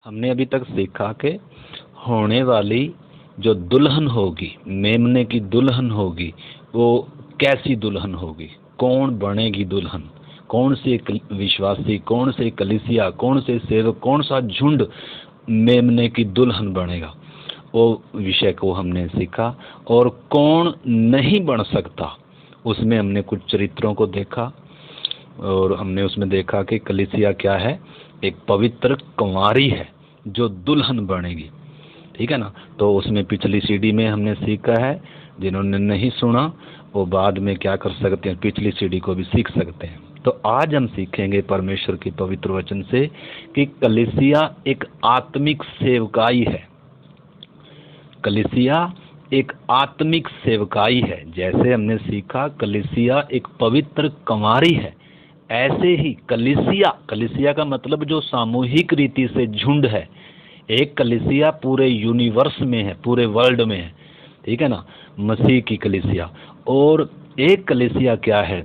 हमने अभी तक सीखा कि होने वाली जो दुल्हन होगी, मेमने की दुल्हन होगी, वो कैसी दुल्हन होगी, कौन बनेगी दुल्हन, कौन से विश्वासी, कौन से कलीसिया, कौन से सेवक, कौन सा झुंड मेमने की दुल्हन बनेगा, वो विषय को हमने सीखा। और कौन नहीं बन सकता, उसमें हमने कुछ चरित्रों को देखा और हमने उसमें देखा कि कलीसिया क्या है, एक पवित्र कुंवारी है जो दुल्हन बनेगी। ठीक है ना। तो उसमें पिछली सीडी में हमने सीखा है, जिन्होंने नहीं सुना वो बाद में क्या कर सकते हैं, पिछली सीडी को भी सीख सकते हैं। तो आज हम सीखेंगे परमेश्वर के पवित्र वचन से कि कलीसिया एक आत्मिक सेवकाई है। कलीसिया एक आत्मिक सेवकाई है। जैसे हमने सीखा कलीसिया एक पवित्र कुंवारी है, ऐसे ही कलीसिया का मतलब जो सामूहिक रीति से झुंड है। एक कलीसिया पूरे यूनिवर्स में है, पूरे वर्ल्ड में है। ठीक है ना, मसीह की कलीसिया। और एक कलीसिया क्या है,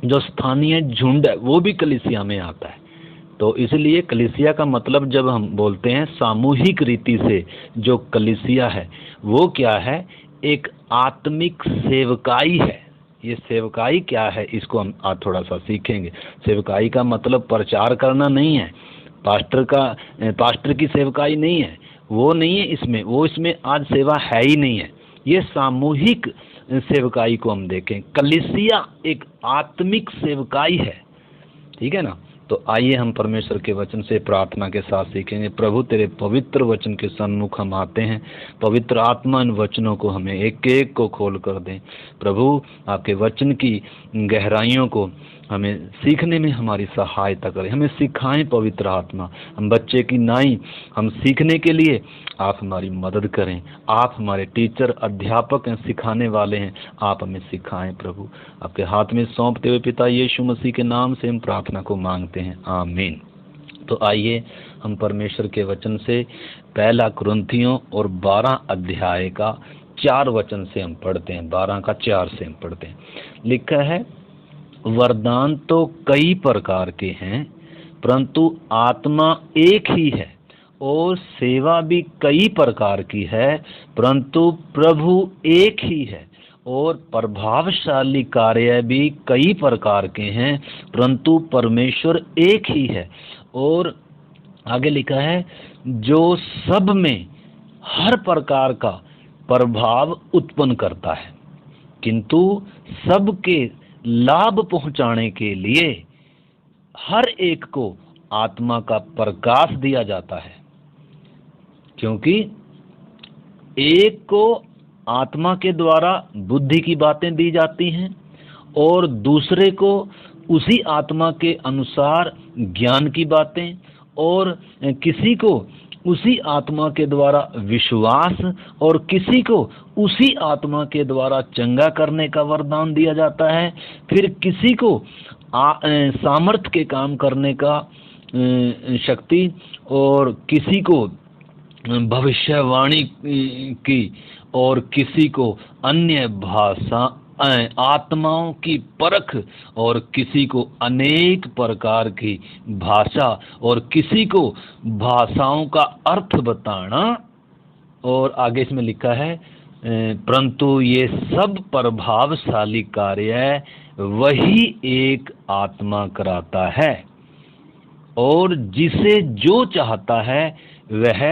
जो स्थानीय झुंड है, वो भी कलीसिया में आता है। तो इसलिए कलीसिया का मतलब जब हम बोलते हैं सामूहिक रीति से जो कलीसिया है, वो क्या है, एक आत्मिक सेवकाई है। ये सेवकाई क्या है, इसको हम आज थोड़ा सा सीखेंगे। सेवकाई का मतलब प्रचार करना नहीं है, पास्टर की सेवकाई नहीं है, वो नहीं है इसमें, वो इसमें आज सेवा है ही नहीं है। ये सामूहिक सेवकाई को हम देखें। कलीसिया एक आत्मिक सेवकाई है। ठीक है ना। तो आइए हम परमेश्वर के वचन से प्रार्थना के साथ सीखेंगे। प्रभु तेरे पवित्र वचन के सन्मुख हम आते हैं। पवित्र आत्मा इन वचनों को हमें एक एक को खोल कर दें। प्रभु आपके वचन की गहराइयों को हमें सीखने में हमारी सहायता करें, हमें सिखाएं पवित्र आत्मा। हम बच्चे की नाई, हम सीखने के लिए आप हमारी मदद करें। आप हमारे टीचर, अध्यापक हैं, सिखाने वाले हैं, आप हमें सिखाएं। प्रभु आपके हाथ में सौंपते हुए पिता यीशु मसीह के नाम से हम प्रार्थना को मांगते हैं, आमीन। तो आइए हम परमेश्वर के वचन से पहला कुरिन्थियों और 12 अध्याय का 4 वचन से हम पढ़ते हैं। 12 का 4 से हम पढ़ते हैं। लिखा है, वरदान तो कई प्रकार के हैं, परंतु आत्मा एक ही है। और सेवा भी कई प्रकार की है, परंतु प्रभु एक ही है। और प्रभावशाली कार्य भी कई प्रकार के हैं, परंतु परमेश्वर एक ही है। और आगे लिखा है, जो सब में हर प्रकार का प्रभाव उत्पन्न करता है, किंतु सबके लाभ पहुंचाने के लिए हर एक को आत्मा का प्रकाश दिया जाता है। क्योंकि एक को आत्मा के द्वारा बुद्धि की बातें दी जाती हैं और दूसरे को उसी आत्मा के अनुसार ज्ञान की बातें, और किसी को उसी आत्मा के द्वारा विश्वास, और किसी को उसी आत्मा के द्वारा चंगा करने का वरदान दिया जाता है। फिर किसी को सामर्थ के काम करने का शक्ति, और किसी को भविष्यवाणी की, और किसी को अन्य भाषा, आत्माओं की परख, और किसी को अनेक प्रकार की भाषा, और किसी को भाषाओं का अर्थ बताना। और आगे इसमें लिखा है, परंतु ये सब प्रभावशाली कार्य वही एक आत्मा कराता है, और जिसे जो चाहता है वह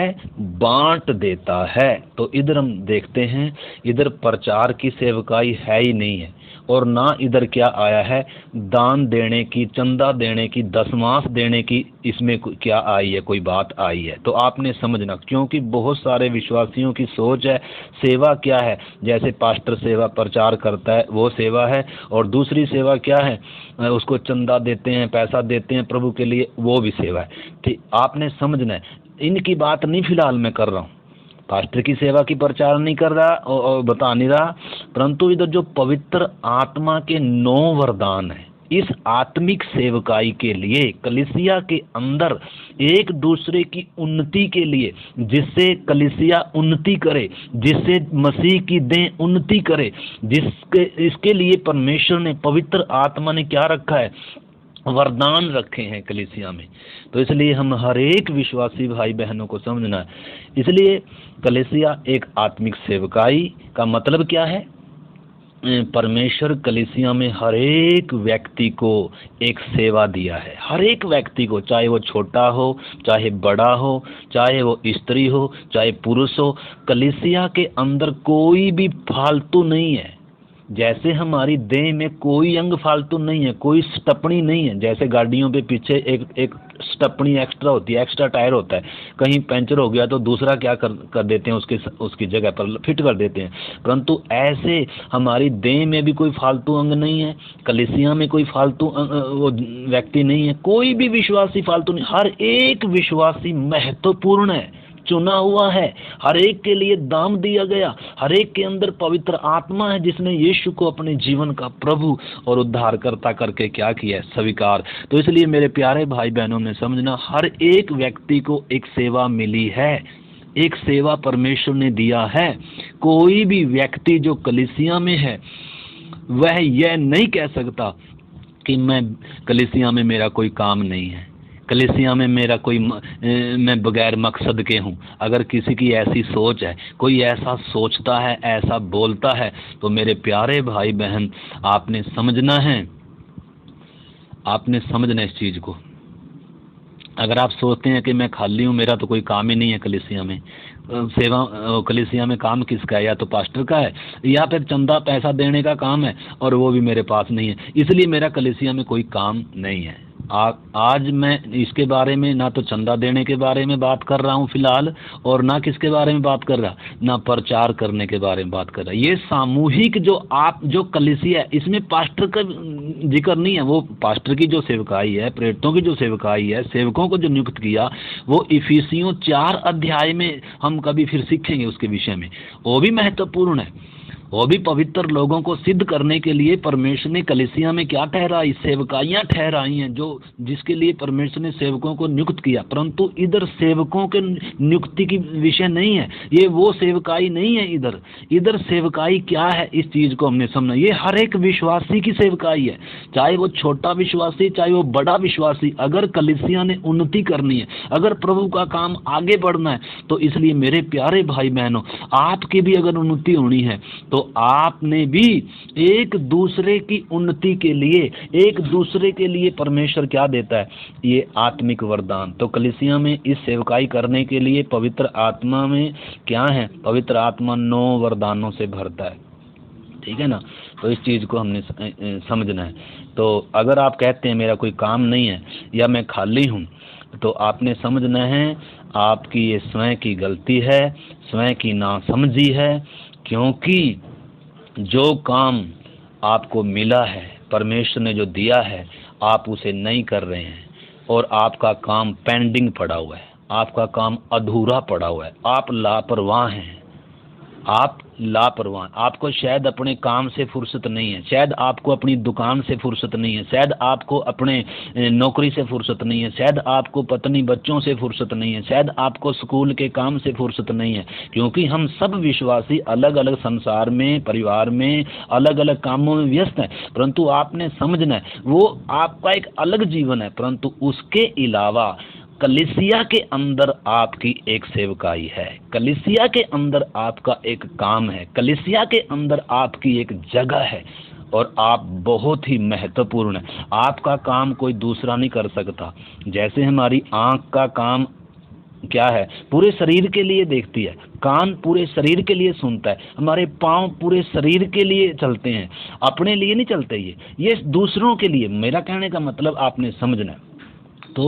बांट देता है। तो इधर हम देखते हैं, इधर प्रचार की सेवकाई है ही नहीं है, और ना इधर क्या आया है, दान देने की, चंदा देने की, दशमांश देने की, इसमें क्या आई है, कोई बात आई है। तो आपने समझना, क्योंकि बहुत सारे विश्वासियों की सोच है सेवा क्या है, जैसे पास्टर सेवा प्रचार करता है वो सेवा है, और दूसरी सेवा क्या है, उसको चंदा देते हैं, पैसा देते हैं प्रभु के लिए, वो भी सेवा है। ठीक, आपने समझना है। इनकी बात नहीं फिलहाल मैं कर रहा हूँ, पास्टर की सेवा की प्रचार नहीं कर रहा और बता नहीं रहा, परंतु इधर जो पवित्र आत्मा के 9 वरदान है, इस आत्मिक सेवकाई के लिए कलीसिया के अंदर एक दूसरे की उन्नति के लिए, जिससे कलीसिया उन्नति करे, जिससे मसीह की देह उन्नति करे, इसके लिए परमेश्वर ने, पवित्र आत्मा ने क्या रखा है, वरदान रखे हैं कलीसिया में। तो इसलिए हम हर एक विश्वासी भाई बहनों को समझना है। इसलिए कलीसिया एक आत्मिक सेवकाई का मतलब क्या है? परमेश्वर कलीसिया में हर एक व्यक्ति को एक सेवा दिया है, हर एक व्यक्ति को, चाहे वो छोटा हो, चाहे बड़ा हो, चाहे वो स्त्री हो, चाहे पुरुष हो। कलीसिया के अंदर कोई भी फालतू नहीं है। जैसे हमारी देह में कोई अंग फालतू नहीं है, कोई स्टपनी नहीं है। जैसे गाड़ियों पे पीछे एक स्टपनी एक्स्ट्रा होती है, एक्स्ट्रा टायर होता है, कहीं पंचर हो गया तो दूसरा क्या कर देते हैं, उसकी जगह पर फिट कर देते हैं। परंतु ऐसे हमारी देह में भी कोई फालतू अंग नहीं है, कलीसिया में कोई फालतू वो व्यक्ति नहीं है, कोई भी विश्वासी फालतू नहीं। हर एक विश्वासी महत्वपूर्ण है, चुना हुआ है, हर एक के लिए दाम दिया गया। हर एक के अंदर पवित्र आत्मा है जिसने यीशु को अपने जीवन का प्रभु और उद्धारकर्ता करके क्या किया है, स्वीकार। तो इसलिए मेरे प्यारे भाई बहनों ने समझना, हर एक व्यक्ति को एक सेवा मिली है, एक सेवा परमेश्वर ने दिया है। कोई भी व्यक्ति जो कलीसिया में है वह यह नहीं कह सकता कि मैं कलीसिया में मेरा कोई काम नहीं है, कलीसिया में मेरा कोई मैं बगैर मकसद के हूँ। अगर किसी की ऐसी सोच है, कोई ऐसा सोचता है, ऐसा बोलता है, तो मेरे प्यारे भाई बहन आपने समझना है, आपने समझना इस चीज़ को। अगर आप सोचते हैं कि मैं खाली हूँ, मेरा तो कोई काम ही नहीं है कलीसिया में, सेवा कलीसिया में काम किसका है? या तो पास्टर का है, या फिर चंदा पैसा देने का काम है, और वो भी मेरे पास नहीं है, इसलिए मेरा कलीसिया में कोई काम नहीं है। आज मैं इसके बारे में ना तो चंदा देने के बारे में बात कर रहा हूँ फिलहाल, और ना किसके बारे में बात कर रहा, ना प्रचार करने के बारे में बात कर रहा। ये सामूहिक जो कलीसिया है, इसमें पास्टर का जिक्र नहीं है। वो पास्टर की जो सेवकाई है, प्रेरितों की जो सेवकाई है, सेवकों को जो नियुक्त किया, वो इफिसियों 4 अध्याय में हम कभी फिर सीखेंगे उसके विषय में। वो भी महत्वपूर्ण है। वो भी पवित्र लोगों को सिद्ध करने के लिए परमेश्वर ने कलीसिया में क्या ठहराई, सेवकाइयाँ ठहराई हैं, जो जिसके लिए परमेश्वर ने सेवकों को नियुक्त किया। परंतु इधर सेवकों के नियुक्ति की विषय नहीं है, ये वो सेवकाई नहीं है। इधर सेवकाई क्या है, इस चीज को हमने समझना। ये हर एक विश्वासी की सेवकाई है, चाहे वो छोटा विश्वासी, चाहे वो बड़ा विश्वासी। अगर कलीसिया ने उन्नति करनी है, अगर प्रभु का काम आगे बढ़ना है, तो इसलिए मेरे प्यारे भाई बहनों, आपकी भी अगर उन्नति होनी है तो आपने भी एक दूसरे की उन्नति के लिए, एक दूसरे के लिए परमेश्वर क्या देता है, ये आत्मिक वरदान। तो कलीसिया में इस सेवकाई करने के लिए पवित्र आत्मा में क्या है, पवित्र आत्मा 9 वरदानों से भरता है, ठीक है ना। तो इस चीज़ को हमने समझना है। तो अगर आप कहते हैं मेरा कोई काम नहीं है या मैं खाली हूँ, तो आपने समझना है आपकी ये स्वयं की गलती है, स्वयं की नासमझी है। क्योंकि जो काम आपको मिला है, परमेश्वर ने जो दिया है, आप उसे नहीं कर रहे हैं, और आपका काम पेंडिंग पड़ा हुआ है, आपका काम अधूरा पड़ा हुआ है। आप लापरवाह हैं, आप लापरवाह। आपको शायद अपने काम से फुर्सत नहीं है, शायद आपको अपनी दुकान से फुर्सत नहीं है, शायद आपको अपने नौकरी से फुर्सत नहीं है, शायद आपको पत्नी बच्चों से फुर्सत नहीं है, शायद आपको स्कूल के काम से फुर्सत नहीं है। क्योंकि हम सब विश्वासी अलग अलग संसार में, परिवार में, अलग अलग कामों में व्यस्त हैं। परंतु आपने समझना है, वो आपका एक अलग जीवन है, परंतु उसके अलावा कलीसिया के अंदर आपकी एक सेवकाई है, कलीसिया के अंदर आपका एक काम है, कलीसिया के अंदर आपकी एक जगह है, और आप बहुत ही महत्वपूर्ण है। आपका काम कोई दूसरा नहीं कर सकता। जैसे हमारी आँख का काम क्या है, पूरे शरीर के लिए देखती है, कान पूरे शरीर के लिए सुनता है, हमारे पाँव पूरे शरीर के लिए चलते हैं, अपने लिए नहीं चलते। ये दूसरों के लिए। मेरा कहने का मतलब आपने समझना है। तो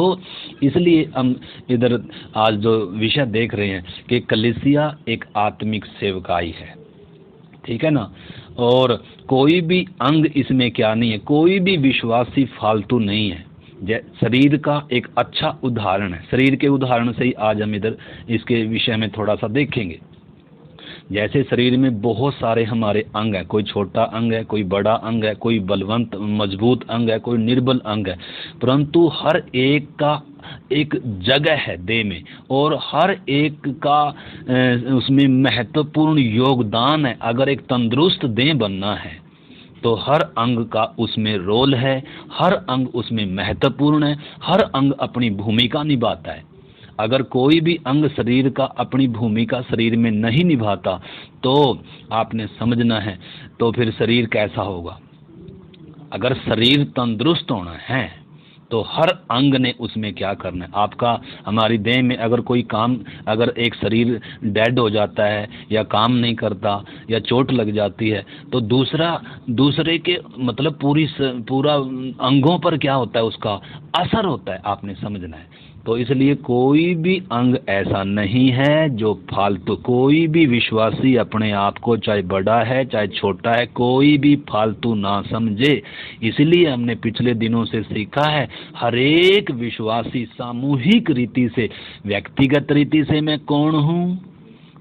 इसलिए हम इधर आज जो विषय देख रहे हैं कि कलीसिया एक आत्मिक सेवकाई है, ठीक है ना। और कोई भी अंग इसमें क्या नहीं है, कोई भी विश्वासी फालतू नहीं है। शरीर का एक अच्छा उदाहरण है, शरीर के उदाहरण से ही आज हम इधर इसके विषय में थोड़ा सा देखेंगे। जैसे शरीर में बहुत सारे हमारे अंग हैं, कोई छोटा अंग है, कोई बड़ा अंग है, कोई बलवंत मजबूत अंग है, कोई निर्बल अंग है, परंतु हर एक का एक जगह है देह में, और हर एक का उसमें महत्वपूर्ण योगदान है। अगर एक तंदुरुस्त देह बनना है तो हर अंग का उसमें रोल है, हर अंग उसमें महत्वपूर्ण है, हर अंग अपनी भूमिका निभाता है। अगर कोई भी अंग शरीर का अपनी भूमिका शरीर में नहीं निभाता तो आपने समझना है, तो फिर शरीर कैसा होगा। अगर शरीर तंदुरुस्त होना है तो हर अंग ने उसमें क्या करना है। आपका हमारी देह में अगर कोई काम, अगर एक शरीर डेड हो जाता है या काम नहीं करता या चोट लग जाती है तो दूसरे के मतलब पूरा अंगों पर क्या होता है, उसका असर होता है, आपने समझना है। तो इसलिए कोई भी अंग ऐसा नहीं है जो फालतू, कोई भी विश्वासी अपने आप को चाहे बड़ा है चाहे छोटा है कोई भी फालतू ना समझे। इसलिए हमने पिछले दिनों से सीखा है, हर एक विश्वासी सामूहिक रीति से, व्यक्तिगत रीति से मैं कौन हूँ,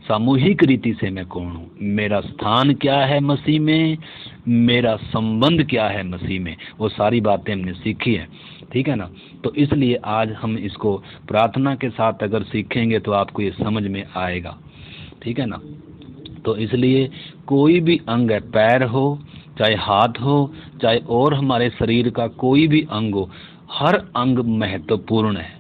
सामूहिक रीति से मैं कौन हूँ, मेरा स्थान क्या है मसीह में, मेरा संबंध क्या है मसीह में, वो सारी बातें हमने सीखी है। ठीक है ना। तो इसलिए आज हम इसको प्रार्थना के साथ अगर सीखेंगे तो आपको ये समझ में आएगा। ठीक है ना। तो इसलिए कोई भी अंग है, पैर हो चाहे हाथ हो चाहे और हमारे शरीर का कोई भी अंग हो, हर अंग महत्वपूर्ण है,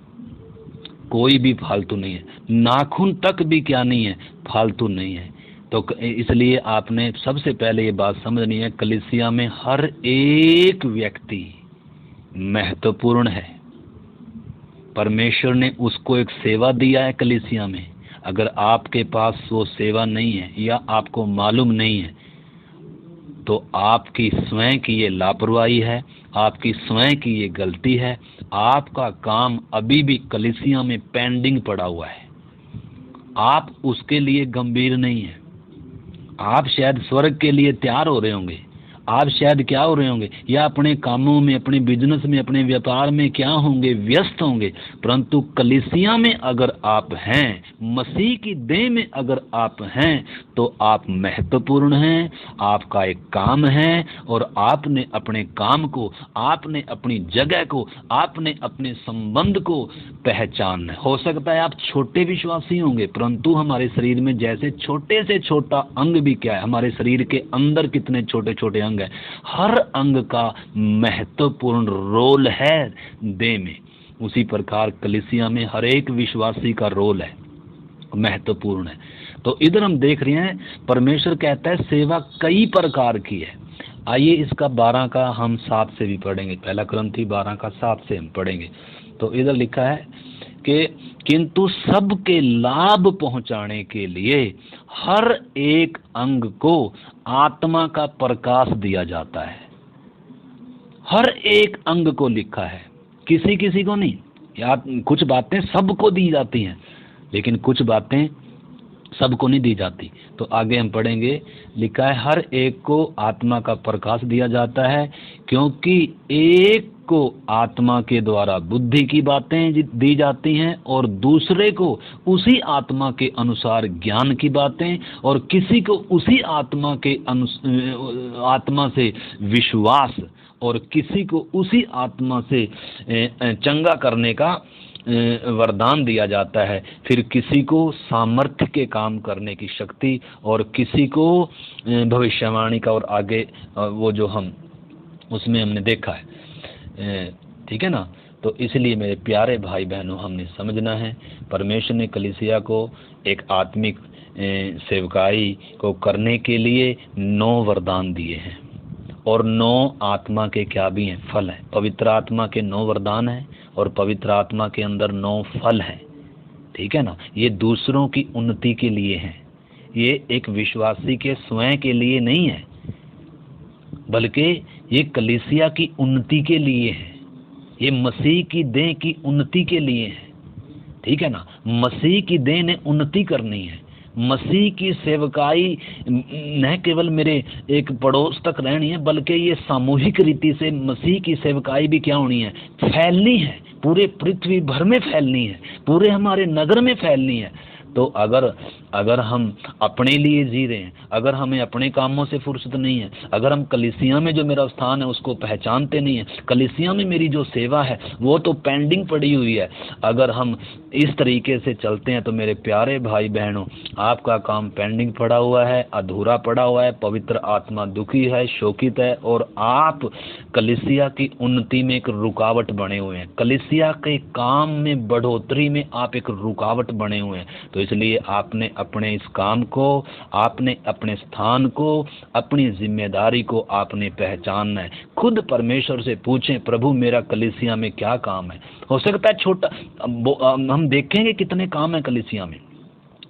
कोई भी फालतू नहीं है। नाखून तक भी क्या नहीं है, फालतू नहीं है। तो इसलिए आपने सबसे पहले ये बात समझनी है, कलीसिया में हर एक व्यक्ति महत्वपूर्ण है। परमेश्वर ने उसको एक सेवा दिया है कलीसिया में। अगर आपके पास वो सेवा नहीं है या आपको मालूम नहीं है तो आपकी स्वयं की ये लापरवाही है, आपकी स्वयं की ये गलती है। आपका काम अभी भी कलीसिया में पेंडिंग पड़ा हुआ है, आप उसके लिए गंभीर नहीं है। आप शायद स्वर्ग के लिए तैयार हो रहे होंगे, आप शायद क्या हो रहे होंगे, या अपने कामों में, अपने बिजनेस में, अपने व्यापार में क्या होंगे, व्यस्त होंगे। परंतु कलीसिया में अगर आप हैं, मसीह की देह में अगर आप हैं तो आप महत्वपूर्ण हैं। आपका एक काम है और आपने अपने काम को, आपने अपनी जगह को, आपने अपने संबंध को पहचानना है। हो सकता है आप छोटे विश्वासी होंगे, परंतु हमारे शरीर में जैसे छोटे से छोटा अंग भी क्या है, हमारे शरीर के अंदर कितने छोटे छोटे अंग है, हर अंग का महत्वपूर्ण रोल है देह में। उसी प्रकार कलीसिया में हर एक विश्वासी का रोल है, महत्वपूर्ण है। तो इधर हम देख रहे हैं, परमेश्वर कहता है सेवा कई प्रकार की है। आइए इसका 12 का हम 7 से भी पढ़ेंगे, पहला कुरिन्थी 12 का 7 से हम पढ़ेंगे। तो इधर लिखा है कि किंतु सबके लाभ पहुंचाने के लिए हर एक अंग को आत्मा का प्रकाश दिया जाता है। हर एक अंग को लिखा है, किसी किसी को नहीं। या कुछ बातें सबको दी जाती हैं लेकिन कुछ बातें सबको नहीं दी जाती। तो आगे हम पढ़ेंगे, लिखा है हर एक को आत्मा का प्रकाश दिया जाता है, क्योंकि एक को आत्मा के द्वारा बुद्धि की बातें दी जाती हैं और दूसरे को उसी आत्मा के अनुसार ज्ञान की बातें, और किसी को उसी आत्मा के आत्मा से विश्वास, और किसी को उसी आत्मा से चंगा करने का वरदान दिया जाता है। फिर किसी को सामर्थ्य के काम करने की शक्ति, और किसी को भविष्यवाणी का, और आगे वो जो हम उसमें हमने देखा है। ठीक है ना। तो इसलिए मेरे प्यारे भाई बहनों, हमने समझना है परमेश्वर ने कलीसिया को एक आत्मिक सेवकाई को करने के लिए 9 वरदान दिए हैं, और 9 आत्मा के क्या भी हैं, फल हैं। पवित्र आत्मा के 9 वरदान हैं और पवित्र आत्मा के अंदर 9 फल हैं। ठीक है ना। ये दूसरों की उन्नति के लिए हैं, ये एक विश्वासी के स्वयं के लिए नहीं है, बल्कि ये कलीसिया की उन्नति के लिए है, ये मसीह की देह की उन्नति के लिए है। ठीक है ना। मसीह की देह ने उन्नति करनी है। मसीह की सेवकाई न केवल मेरे एक पड़ोस तक रहनी है, बल्कि ये सामूहिक रीति से मसीह की सेवकाई भी क्या होनी है, फैलनी है, पूरे पृथ्वी भर में फैलनी है, पूरे हमारे नगर में फैलनी है। तो अगर अगर हम अपने लिए जी रहे हैं, अगर हमें अपने कामों से फुर्सत नहीं है, अगर हम कलीसिया में जो मेरा स्थान है उसको पहचानते नहीं है, कलीसिया में मेरी जो सेवा है वो तो पेंडिंग पड़ी हुई है, अगर हम इस तरीके से चलते हैं तो मेरे प्यारे भाई बहनों, आपका काम पेंडिंग पड़ा हुआ है, अधूरा पड़ा हुआ है, पवित्र आत्मा दुखी है, शोकित है, और आप कलीसिया की उन्नति में एक रुकावट बने हुए हैं, कलीसिया के काम में बढ़ोतरी में आप एक रुकावट बने हुए हैं। तो इसलिए आपने अपने इस काम को, आपने अपने स्थान को, अपनी जिम्मेदारी को आपने पहचानना है। खुद परमेश्वर से पूछें, प्रभु मेरा कलीसिया में क्या काम है। हो सकता है छोटा, हम देखेंगे कितने काम है कलीसिया में,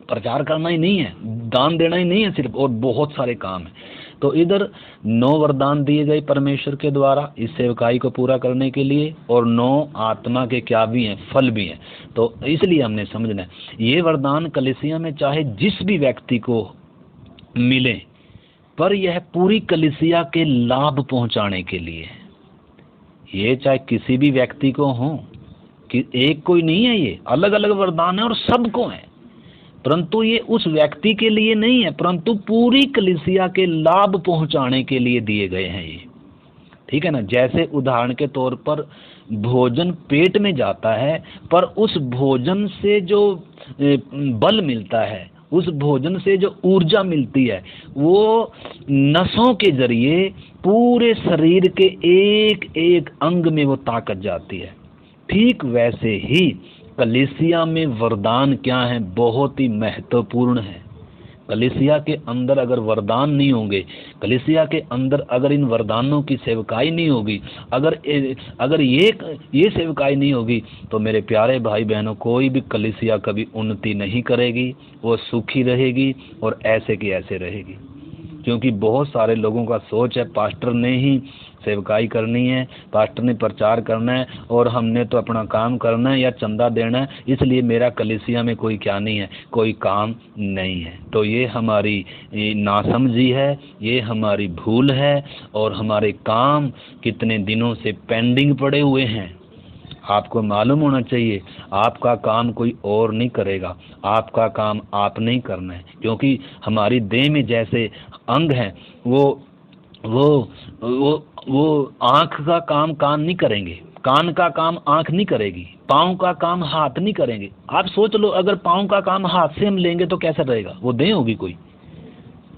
प्रचार करना ही नहीं है, दान देना ही नहीं है सिर्फ, और बहुत सारे काम है। तो इधर 9 वरदान दिए गए परमेश्वर के द्वारा इस सेवकाई को पूरा करने के लिए, और 9 आत्मा के क्या भी हैं, फल भी हैं। तो इसलिए हमने समझना है ये वरदान कलीसिया में चाहे जिस भी व्यक्ति को मिले, पर यह पूरी कलीसिया के लाभ पहुंचाने के लिए है। ये चाहे किसी भी व्यक्ति को हो, कि एक कोई नहीं है, ये अलग अलग वरदान है और सबको है, परंतु ये उस व्यक्ति के लिए नहीं है, परंतु पूरी कलीसिया के लाभ पहुंचाने के लिए दिए गए हैं ये। ठीक है ना। जैसे उदाहरण के तौर पर भोजन पेट में जाता है, पर उस भोजन से जो बल मिलता है, उस भोजन से जो ऊर्जा मिलती है, वो नसों के जरिए पूरे शरीर के एक एक अंग में वो ताकत जाती है। ठीक वैसे ही कलीसिया में वरदान क्या है, बहुत ही महत्वपूर्ण है। कलीसिया के अंदर अगर वरदान नहीं होंगे, कलीसिया के अंदर अगर इन वरदानों की सेवकाई नहीं होगी, अगर ये सेवकाई नहीं होगी, तो मेरे प्यारे भाई बहनों, कोई भी कलीसिया कभी उन्नति नहीं करेगी, वो सुखी रहेगी और ऐसे की ऐसे रहेगी। क्योंकि बहुत सारे लोगों का सोच है पास्टर ने ही सेवकाई करनी है, पास्टर ने प्रचार करना है, और हमने तो अपना काम करना है या चंदा देना है, इसलिए मेरा कलीसिया में कोई क्या नहीं है, कोई काम नहीं है। तो ये हमारी नासमझी है, ये हमारी भूल है, और हमारे काम कितने दिनों से पेंडिंग पड़े हुए हैं। आपको मालूम होना चाहिए, आपका काम कोई और नहीं करेगा, आपका काम आपने ही करना है। क्योंकि हमारी देह में जैसे अंग हैं, वो आँख का काम कान नहीं करेंगे, कान का काम आँख नहीं करेगी, पाँव का काम हाथ नहीं करेंगे। आप सोच लो, अगर पाँव का काम हाथ से हम लेंगे तो कैसा रहेगा, वो देह होगी कोई।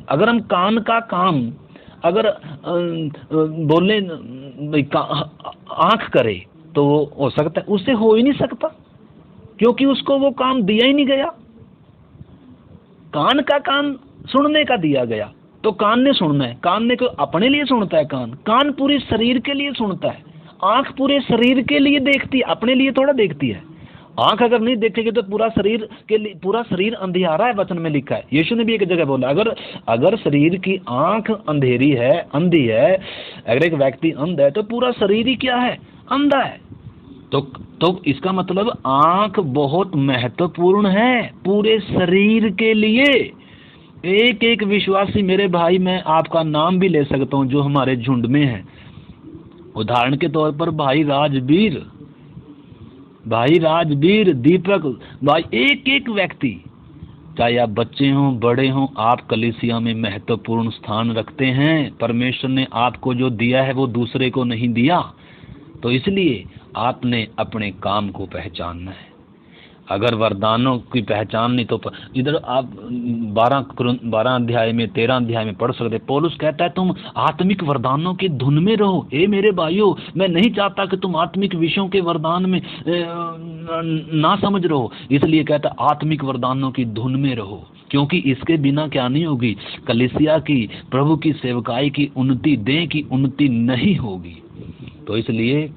अगर हम कान का काम अगर बोले आँख करे, तो वो हो सकता है, उससे हो ही नहीं सकता, क्योंकि उसको वो काम दिया ही नहीं गया। कान का काम सुनने का दिया गया, तो कान ने सुनना है, कान ने क्यों अपने लिए सुनता है, कान पूरे शरीर के लिए सुनता है, आंख पूरे शरीर के लिए देखती है, अपने लिए थोड़ा देखती है। आंख अगर नहीं देखेगी तो पूरा शरीर के लिए, पूरा शरीर अंधियारा है, वचन में लिखा है। यीशु ने भी एक जगह बोला, अगर शरीर की आंख अंधेरी है, अंधी है, अगर एक व्यक्ति अंध है तो पूरा शरीर ही क्या है, अंधा है। तो इसका मतलब आंख बहुत महत्वपूर्ण है पूरे शरीर के लिए। एक एक विश्वासी, मेरे भाई, मैं आपका नाम भी ले सकता हूँ जो हमारे झुंड में है। उदाहरण के तौर पर भाई राजवीर, दीपक भाई, एक एक व्यक्ति, चाहे आप बच्चे हों बड़े हों, आप कलीसिया में महत्वपूर्ण स्थान रखते हैं। परमेश्वर ने आपको जो दिया है वो दूसरे को नहीं दिया, तो इसलिए आपने अपने काम को पहचानना है। अगर वरदानों की पहचान नहीं, तो इधर आप 12 अध्याय में 13 अध्याय में पढ़ सकते। पौलुस कहता है तुम आत्मिक वरदानों की धुन में रहो। ए मेरे भाइयों, मैं नहीं चाहता कि तुम आत्मिक विषयों के वरदान में ना समझ रहो, इसलिए कहता है आत्मिक वरदानों की धुन में रहो, क्योंकि इसके बिना क्या नहीं होगी, कलीसिया की, प्रभु की सेवकाई की उन्नति, देह की उन्नति नहीं होगी। तो इसलिए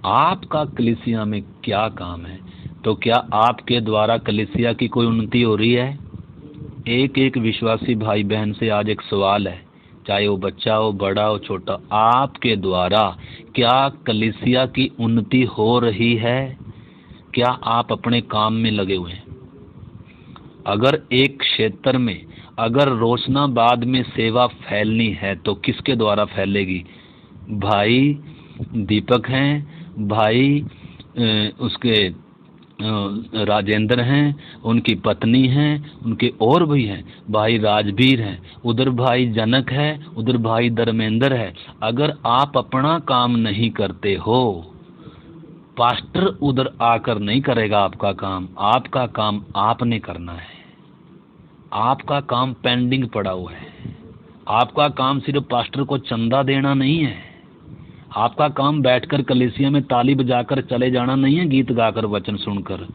आपका कलीसिया में क्या काम है? तो क्या आपके द्वारा कलीसिया की कोई उन्नति हो रही है? एक एक विश्वासी भाई बहन से आज एक सवाल है, चाहे वो बच्चा हो, बड़ा हो, छोटा, आपके द्वारा क्या कलीसिया की उन्नति हो रही है? क्या आप अपने काम में लगे हुए हैं? अगर एक क्षेत्र में, अगर रोशनाबाद में सेवा फैलनी है तो किसके द्वारा फैलेगी? भाई दीपक हैं, भाई उसके राजेंद्र हैं, उनकी पत्नी हैं, उनके और भी हैं, भाई राजवीर हैं, उधर भाई जनक है, उधर भाई धर्मेंद्र है। अगर आप अपना काम नहीं करते हो, पास्टर उधर आकर नहीं करेगा आपका काम। आपका काम आपने करना है। आपका काम पेंडिंग पड़ा हुआ है। आपका काम सिर्फ पास्टर को चंदा देना नहीं है। आपका काम बैठकर कलीसिया में ताली बजाकर चले जाना नहीं है, गीत गाकर वचन सुनकर।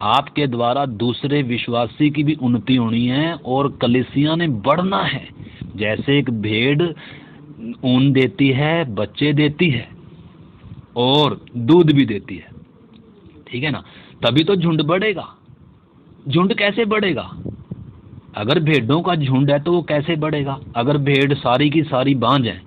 आपके द्वारा दूसरे विश्वासी की भी उन्नति होनी है और कलीसिया ने बढ़ना है। जैसे एक भेड़ ऊन देती है, बच्चे देती है और दूध भी देती है, ठीक है ना, तभी तो झुंड बढ़ेगा। झुंड कैसे बढ़ेगा? अगर भेड़ों का झुंड है तो वो कैसे बढ़ेगा? अगर भेड़ सारी की सारी बांझ है,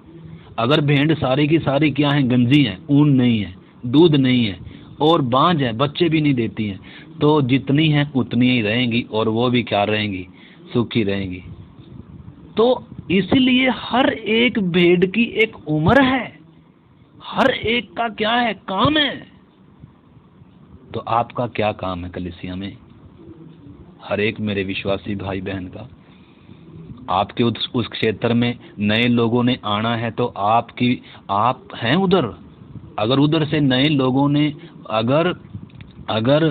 अगर भेड़ सारी की सारी क्या है, गंजी है, ऊन नहीं है, दूध नहीं है और बांझ है, बच्चे भी नहीं देती हैं, तो जितनी है उतनी ही रहेंगी और वो भी क्या रहेंगी? सूखी रहेंगी। तो इसलिए हर एक भेड़ की एक उम्र है, हर एक का क्या है? काम है। तो आपका क्या काम है कलीसिया में? हर एक मेरे विश्वासी भाई बहन का, आपके उस क्षेत्र में नए लोगों ने आना है तो आप हैं उधर। अगर उधर से नए लोगों ने अगर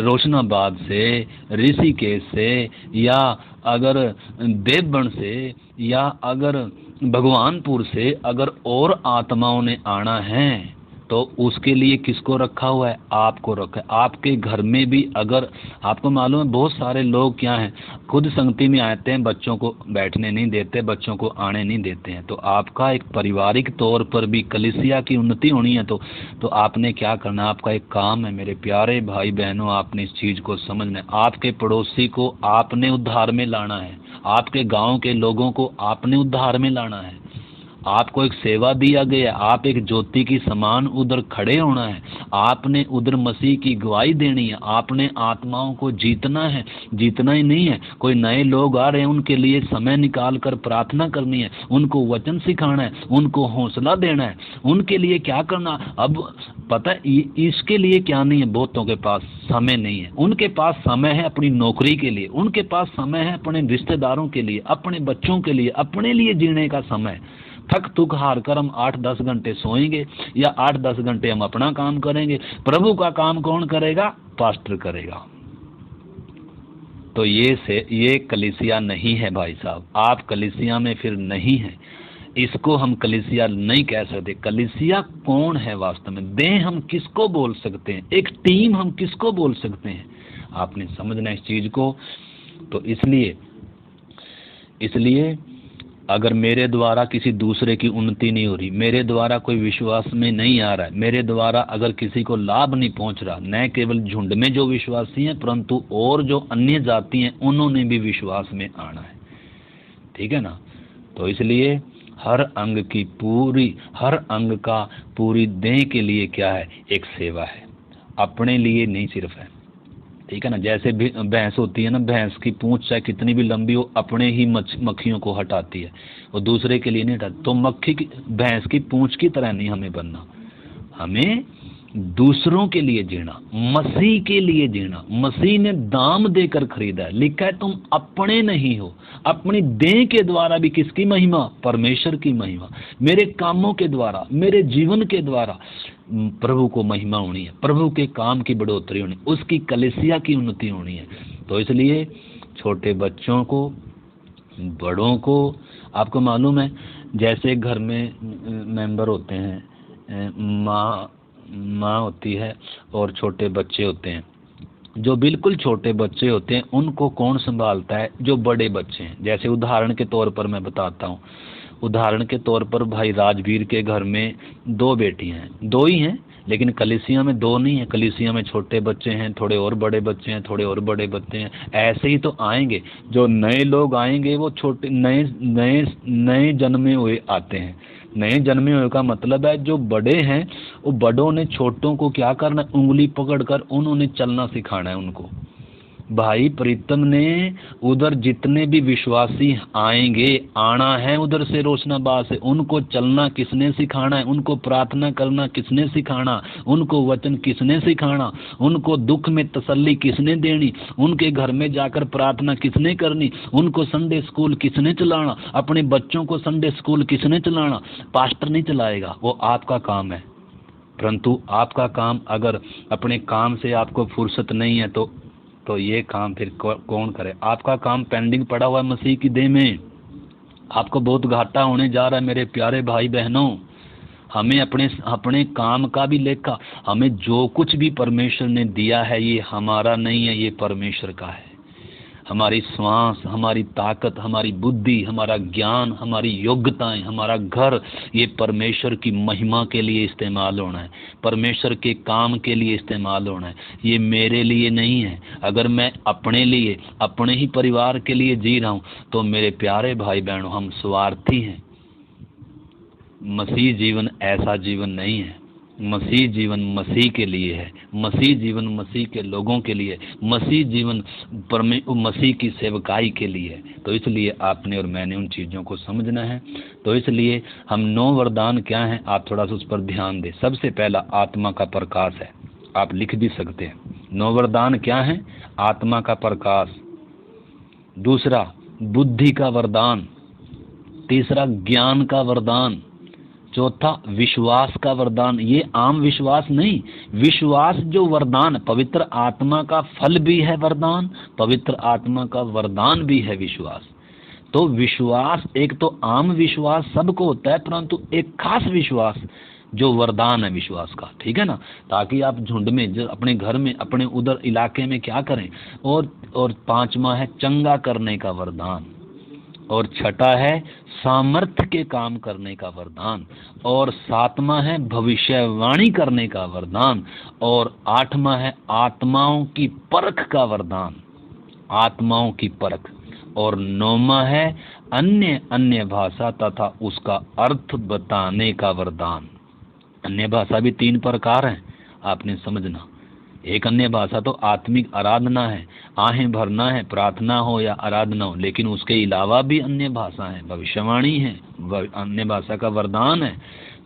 रोशनाबाद से, ऋषिकेश से, या अगर देवबन से, या अगर भगवानपुर से अगर और आत्माओं ने आना है तो उसके लिए किसको रखा हुआ है? आपको रखा है। आपके घर में भी अगर आपको मालूम है, बहुत सारे लोग क्या हैं, खुद संगति में आते हैं, बच्चों को बैठने नहीं देते, बच्चों को आने नहीं देते हैं। तो आपका एक पारिवारिक तौर पर भी कलीसिया की उन्नति होनी है तो आपने क्या करना? आपका एक काम है मेरे प्यारे भाई बहनों, आपने इस चीज़ को समझना है। आपके पड़ोसी को आपने उद्धार में लाना है। आपके गाँव के लोगों को आपने उद्धार में लाना है। आपको एक सेवा दिया गया, आप एक ज्योति की समान उधर खड़े होना है। आपने उधर मसीह की गवाही देनी है। आपने आत्माओं को जीतना है। जीतना ही नहीं है, कोई नए लोग आ रहे हैं, उनके लिए समय निकाल कर प्रार्थना करनी है, उनको वचन सिखाना है, उनको हौसला देना है, उनके लिए क्या करना। अब पता है इसके लिए क्या नहीं है, बहुतों के पास समय नहीं है। उनके पास समय है अपनी नौकरी के लिए, उनके पास समय है अपने रिश्तेदारों के लिए, अपने बच्चों के लिए, अपने लिए जीने का समय। थक थुक हार कर हम 8-10 घंटे सोएंगे या 8-10 घंटे हम अपना काम करेंगे। प्रभु का काम कौन करेगा? पास्टर करेगा। तो ये कलीसिया नहीं है भाई साहब। आप कलीसिया में फिर नहीं है। इसको हम कलीसिया नहीं कह सकते। कलीसिया कौन है वास्तव में? देह हम किसको बोल सकते हैं? एक टीम हम किसको बोल सकते हैं? आपने समझना इस चीज को। तो इसलिए अगर मेरे द्वारा किसी दूसरे की उन्नति नहीं हो रही, मेरे द्वारा कोई विश्वास में नहीं आ रहा है, मेरे द्वारा अगर किसी को लाभ नहीं पहुंच रहा, न केवल झुंड में जो विश्वासी हैं परंतु और जो अन्य जाति हैं उन्होंने भी विश्वास में आना है, ठीक है ना। तो इसलिए हर अंग का पूरी देह के लिए क्या है? एक सेवा है, अपने लिए नहीं सिर्फ है, ठीक है ना। जैसे भैंस होती है ना, भैंस की पूंछ चाहे कितनी भी लंबी हो, अपने ही मक्खियों को हटाती है, वो दूसरे के लिए नहीं हटाती। तो भैंस की पूंछ की तरह नहीं हमें बनना, हमें दूसरों के लिए जीना, मसीह के लिए जीना। मसीह ने दाम देकर खरीदा है। लिखा है तुम अपने नहीं हो। अपनी देह के द्वारा भी किसकी महिमा? परमेश्वर की महिमा। मेरे कामों के द्वारा, मेरे जीवन के द्वारा प्रभु को महिमा होनी है, प्रभु के काम की बढ़ोतरी होनी, उसकी कलीसिया की उन्नति होनी है। तो इसलिए छोटे बच्चों को, बड़ों को, आपको मालूम है जैसे घर में मेंबर होते हैं, माँ होती है और छोटे बच्चे होते हैं। जो बिल्कुल छोटे बच्चे होते हैं उनको कौन संभालता है? जो बड़े बच्चे हैं। जैसे उदाहरण के तौर पर मैं बताता हूँ, उदाहरण के तौर पर भाई राजवीर के घर में 2 बेटियां हैं, 2 ही हैं, लेकिन कलीसिया में 2 नहीं है। कलीसिया में छोटे बच्चे हैं, थोड़े और बड़े बच्चे हैं, थोड़े और बड़े बच्चे हैं। ऐसे ही तो आएंगे जो नए लोग आएंगे, वो छोटे नए जन्मे हुए आते हैं। नए जन्मे हुए का मतलब है जो बड़े हैं, वो बड़ों ने छोटों को क्या करना? उंगली पकड़कर उन्होंने चलना सिखाना है उनको। भाई प्रीतम ने उधर जितने भी विश्वासी आएंगे, आना है उधर से रोशनाबाद से, उनको चलना किसने सिखाना है, उनको प्रार्थना करना किसने सिखाना, उनको वचन किसने सिखाना, उनको दुख में तसल्ली किसने देनी, उनके घर में जाकर प्रार्थना किसने करनी, उनको संडे स्कूल किसने चलाना, अपने बच्चों को संडे स्कूल किसने चलाना। पास्टर नहीं चलाएगा, वो आपका काम है। परंतु आपका काम, अगर अपने काम से आपको फुर्सत नहीं है तो ये काम फिर कौन करे। आपका काम पेंडिंग पड़ा हुआ है मसीह की देह में। आपको बहुत घाटा होने जा रहा है मेरे प्यारे भाई बहनों। हमें अपने काम का भी लेखा, हमें जो कुछ भी परमेश्वर ने दिया है ये हमारा नहीं है, ये परमेश्वर का है। हमारी श्वास, हमारी ताकत, हमारी बुद्धि, हमारा ज्ञान, हमारी योग्यताएं, हमारा घर, ये परमेश्वर की महिमा के लिए इस्तेमाल होना है, परमेश्वर के काम के लिए इस्तेमाल होना है। ये मेरे लिए नहीं है। अगर मैं अपने लिए, अपने ही परिवार के लिए जी रहा हूँ तो मेरे प्यारे भाई बहनों, हम स्वार्थी हैं। मसीह जीवन ऐसा जीवन नहीं है। मसीह जीवन मसीह के लिए है, मसीह जीवन मसीह के लोगों के लिए, मसीह जीवन मसीह की सेवकाई के लिए है। तो इसलिए आपने और मैंने उन चीज़ों को समझना है। तो इसलिए हम 9 वरदान क्या हैं, आप थोड़ा सा उस पर ध्यान दें। सबसे पहला आत्मा का प्रकाश है, आप लिख भी सकते हैं। 9 वरदान क्या हैं? आत्मा का प्रकाश, दूसरा बुद्धि का वरदान, तीसरा ज्ञान का वरदान, चौथा विश्वास का वरदान। ये आम विश्वास नहीं, विश्वास जो वरदान, पवित्र आत्मा का फल भी है वरदान, पवित्र आत्मा का वरदान भी है विश्वास। तो विश्वास, एक तो आम विश्वास सबको होता है, परंतु एक खास विश्वास जो वरदान है विश्वास का, ठीक है ना। ताकि आप झुंड में, जो अपने घर में, अपने उधर इलाके में क्या करें। और पांचवा है चंगा करने का वरदान, और छठा है सामर्थ्य के काम करने का वरदान, और सातवां है भविष्यवाणी करने का वरदान, और आठवां है आत्माओं की परख का वरदान, आत्माओं की परख, और नौवां है अन्य भाषा तथा उसका अर्थ बताने का वरदान। अन्य भाषा भी 3 प्रकार हैं, आपने समझना। एक अन्य भाषा तो आत्मिक आराधना है, आहें भरना है, प्रार्थना हो या आराधना हो। लेकिन उसके अलावा भी अन्य भाषा है, भविष्यवाणी है, अन्य भाषा का वरदान है,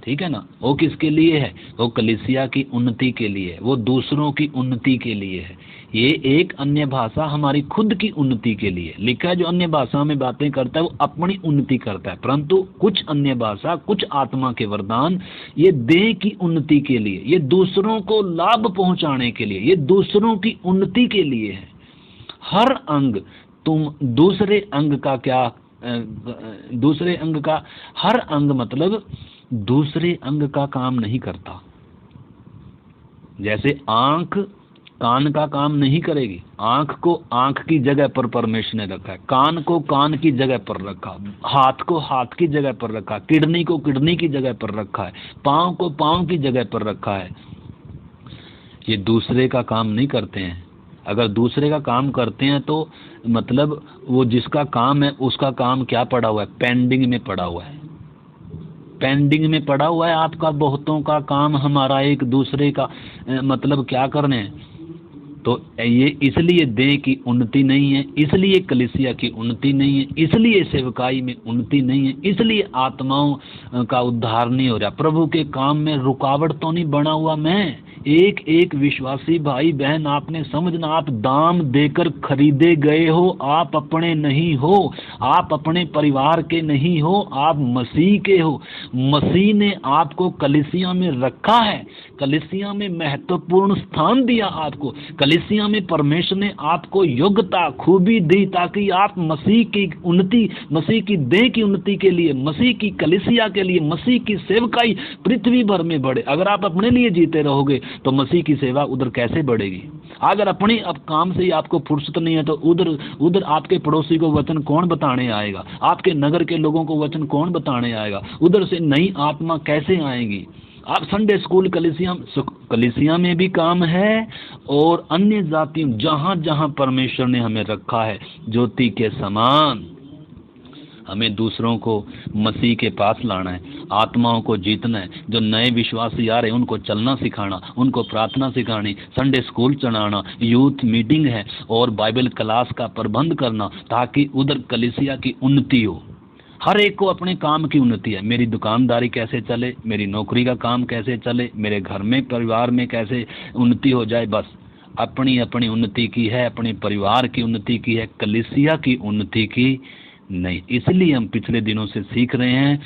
ठीक है ना। वो किसके लिए है? वो कलीसिया की उन्नति के लिए है, वो दूसरों की उन्नति के लिए है। ये एक अन्य भाषा हमारी खुद की उन्नति के लिए लिखा है। जो अन्य भाषा में बातें करता है वो अपनी उन्नति करता है, परंतु कुछ अन्य भाषा, कुछ आत्मा के वरदान ये देह की उन्नति के लिए, ये दूसरों को लाभ पहुंचाने के लिए, ये दूसरों की उन्नति के लिए है। हर अंग, तुम दूसरे अंग का क्या, दूसरे अंग का, हर अंग मतलब दूसरे अंग का काम नहीं करता। जैसे आंख कान का काम नहीं करेगी, आंख को आंख की जगह पर परमेश्वर ने रखा है, कान को कान की जगह पर रखा, हाथ को हाथ की जगह पर रखा, किडनी को किडनी की जगह पर रखा है, पाँव को पाँव की जगह पर रखा है। ये दूसरे का काम नहीं करते हैं। अगर दूसरे का काम करते हैं तो मतलब वो जिसका काम है उसका काम क्या पड़ा हुआ है? पेंडिंग में पड़ा हुआ है, पेंडिंग में पड़ा हुआ है आपका बहुतों का काम, हमारा एक दूसरे का मतलब क्या करने हैं। तो ये इसलिए देह की उन्नति नहीं है, इसलिए कलीसिया की उन्नति नहीं है, इसलिए सेवकाई में उन्नति नहीं है, इसलिए आत्माओं का उद्धार नहीं हो रहा। प्रभु के काम में रुकावट तो नहीं बना हुआ मैं। एक एक विश्वासी भाई बहन, आपने समझना, आप दाम देकर खरीदे गए हो, आप अपने नहीं हो, आप अपने परिवार के नहीं हो, आप मसीह के हो। मसीह ने आपको कलीसिया में रखा है, कलीसिया में महत्वपूर्ण स्थान दिया आपको, कलीसिया में परमेश्वर ने आपको योग्यता खूबी दी ताकि आप मसीह की उन्नति, मसीह की देह की उन्नति के लिए, मसीह की कलीसिया के लिए, मसीह की सेवकाई पृथ्वी भर में बढ़े। अगर आप अपने लिए जीते रहोगे तो मसीह की सेवा उधर कैसे बढ़ेगी? अगर अपने अब काम से ही आपको फुर्सत नहीं है तो उधर आपके पड़ोसी को वचन कौन बताने आएगा? आपके नगर के लोगों को वचन कौन बताने आएगा? उधर से नई आत्मा कैसे आएगी? आप संडे स्कूल कलीसिया में भी काम है, और अन्य जातियों जहाँ जहाँ परमेश्वर ने हमें रखा है ज्योति के समान हमें दूसरों को मसीह के पास लाना है, आत्माओं को जीतना है। जो नए विश्वासी आ रहे हैं उनको चलना सिखाना, उनको प्रार्थना सिखानी, संडे स्कूल चलाना, यूथ मीटिंग है और बाइबल क्लास का प्रबंध करना, ताकि उधर कलीसिया की उन्नति हो। हर एक को अपने काम की उन्नति है। मेरी दुकानदारी कैसे चले, मेरी नौकरी का काम कैसे चले, मेरे घर में परिवार में कैसे उन्नति हो जाए, बस अपनी अपनी उन्नति की है, अपने परिवार की उन्नति की है, कलीसिया की उन्नति की नहीं। इसलिए हम पिछले दिनों से सीख रहे हैं,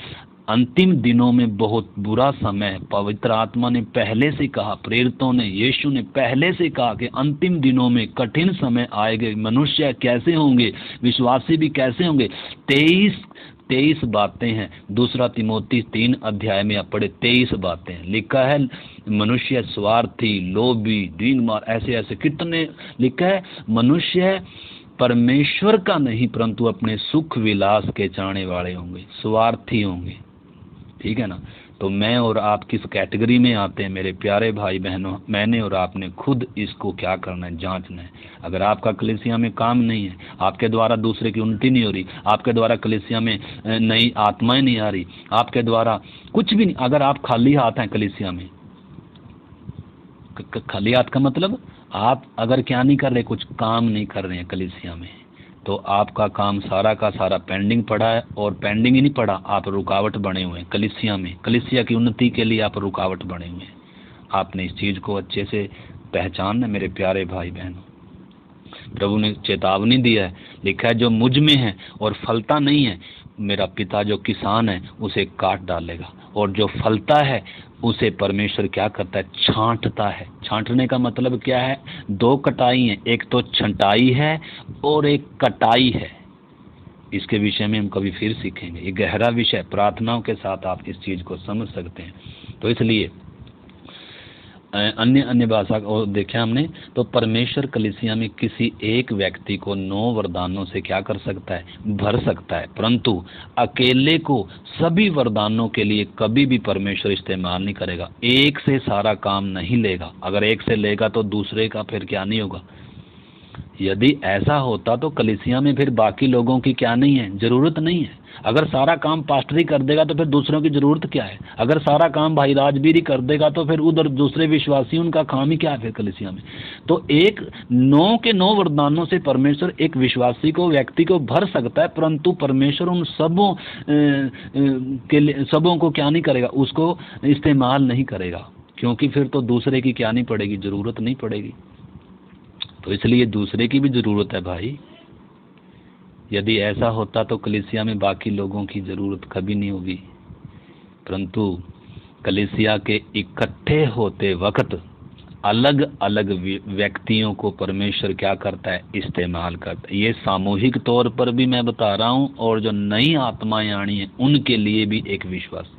अंतिम दिनों में बहुत बुरा समय है। पवित्र आत्मा ने पहले से कहा, प्रेरितों ने, यीशु ने पहले से कहा कि अंतिम दिनों में कठिन समय आएंगे। मनुष्य कैसे होंगे, विश्वासी भी कैसे होंगे। 23 बातें हैं। दूसरा तिमोथी 3 अध्याय में आप पढ़े, 23 बातें लिखा है। मनुष्य स्वार्थी, लोभी, डींगमार, ऐसे ऐसे कितने लिखा है। मनुष्य परमेश्वर का नहीं परंतु अपने सुख विलास के चाहने वाले होंगे, स्वार्थी होंगे। ठीक है ना। तो मैं और आप किस कैटेगरी में आते हैं मेरे प्यारे भाई बहनों। मैंने और आपने खुद इसको क्या करना है, जांचना है। अगर आपका कलीसिया में काम नहीं है, आपके द्वारा दूसरे की उन्नति नहीं हो रही, आपके द्वारा कलीसिया में नई आत्माएं नहीं आ रही, आपके द्वारा कुछ भी नहीं, अगर आप खाली हाथ हैं कलीसिया में, खाली हाथ का मतलब आप अगर क्या नहीं कर रहे, कुछ काम नहीं कर रहे हैं कलीसिया में, तो आपका काम सारा का सारा पेंडिंग पड़ा है। और पेंडिंग ही नहीं पड़ा, आप रुकावट बने हुए हैं कलीसिया में। कलीसिया की उन्नति के लिए आप रुकावट बने हुए हैं। आपने इस चीज़ को अच्छे से पहचानना मेरे प्यारे भाई बहनों। प्रभु ने चेतावनी दिया है, लिखा है जो मुझ में है और फलता नहीं है, मेरा पिता जो किसान है उसे काट डालेगा। और जो फलता है उसे परमेश्वर क्या करता है, छांटता है। छांटने का मतलब क्या है, 2 कटाई है, एक तो छंटाई है और एक कटाई है। इसके विषय में हम कभी फिर सीखेंगे, ये गहरा विषय, प्रार्थनाओं के साथ आप इस चीज़ को समझ सकते हैं। तो इसलिए अन्य भाषा को देखा हमने, तो परमेश्वर कलीसिया में किसी एक व्यक्ति को 9 वरदानों से क्या कर सकता है, भर सकता है, परंतु अकेले को सभी वरदानों के लिए कभी भी परमेश्वर इस्तेमाल नहीं करेगा। एक से सारा काम नहीं लेगा। अगर एक से लेगा तो दूसरे का फिर क्या नहीं होगा। यदि ऐसा होता तो कलीसिया में फिर बाकी लोगों की क्या नहीं है, जरूरत नहीं है। अगर सारा काम पास्टर ही कर देगा तो फिर दूसरों की जरूरत क्या है। अगर सारा काम भाई राजबीर ही कर देगा तो फिर उधर दूसरे विश्वासी, उनका काम ही क्या है फिर कलीसिया में। तो 9 के 9 वरदानों से परमेश्वर एक विश्वासी को, व्यक्ति को भर सकता है, परंतु परमेश्वर उन सबों को क्या नहीं करेगा, उसको इस्तेमाल नहीं करेगा, क्योंकि फिर तो दूसरे की क्या नहीं पड़ेगी, जरूरत नहीं पड़ेगी। तो इसलिए दूसरे की भी जरूरत है भाई। यदि ऐसा होता तो कलीसिया में बाकी लोगों की जरूरत कभी नहीं होगी, परंतु कलीसिया के इकट्ठे होते वक्त अलग अलग व्यक्तियों को परमेश्वर क्या करता है, इस्तेमाल करता है। ये सामूहिक तौर पर भी मैं बता रहा हूँ, और जो नई आत्माएं आनी है उनके लिए भी एक विश्वास।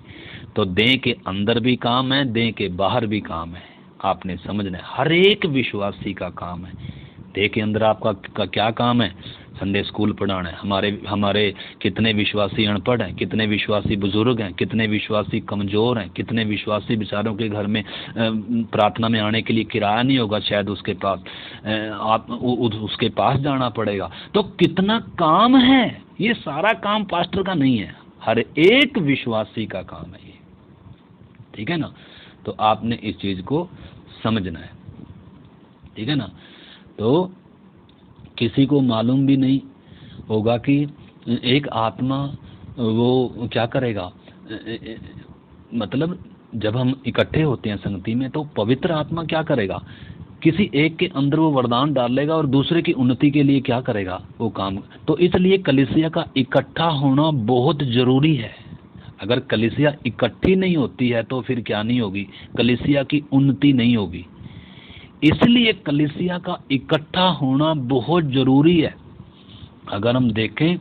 तो देह के अंदर भी काम है, देह के बाहर भी काम है। आपने समझना है, हर एक विश्वासी का काम है। देह के अंदर आपका क्या काम है, संडे स्कूल पढ़ाना है। हमारे कितने विश्वासी अनपढ़ हैं, कितने विश्वासी बुजुर्ग हैं, कितने विश्वासी कमज़ोर हैं, कितने विश्वासी बेचारों के घर में प्रार्थना में आने के लिए किराया नहीं होगा, शायद उसके पास आप उसके पास जाना पड़ेगा। तो कितना काम है। ये सारा काम पास्टर का नहीं है, हर एक विश्वासी का काम है ये। ठीक है ना। तो आपने इस चीज़ को समझना है। ठीक है ना। तो किसी को मालूम भी नहीं होगा कि एक आत्मा वो क्या करेगा। मतलब जब हम इकट्ठे होते हैं संगति में, तो पवित्र आत्मा क्या करेगा, किसी एक के अंदर वो वरदान डालेगा और दूसरे की उन्नति के लिए क्या करेगा, वो काम। तो इसलिए कलीसिया का इकट्ठा होना बहुत ज़रूरी है। अगर कलीसिया इकट्ठी नहीं होती है तो फिर क्या नहीं होगी, कलीसिया की उन्नति नहीं होगी। इसलिए कलीसिया का इकट्ठा होना बहुत जरूरी है। अगर हम देखें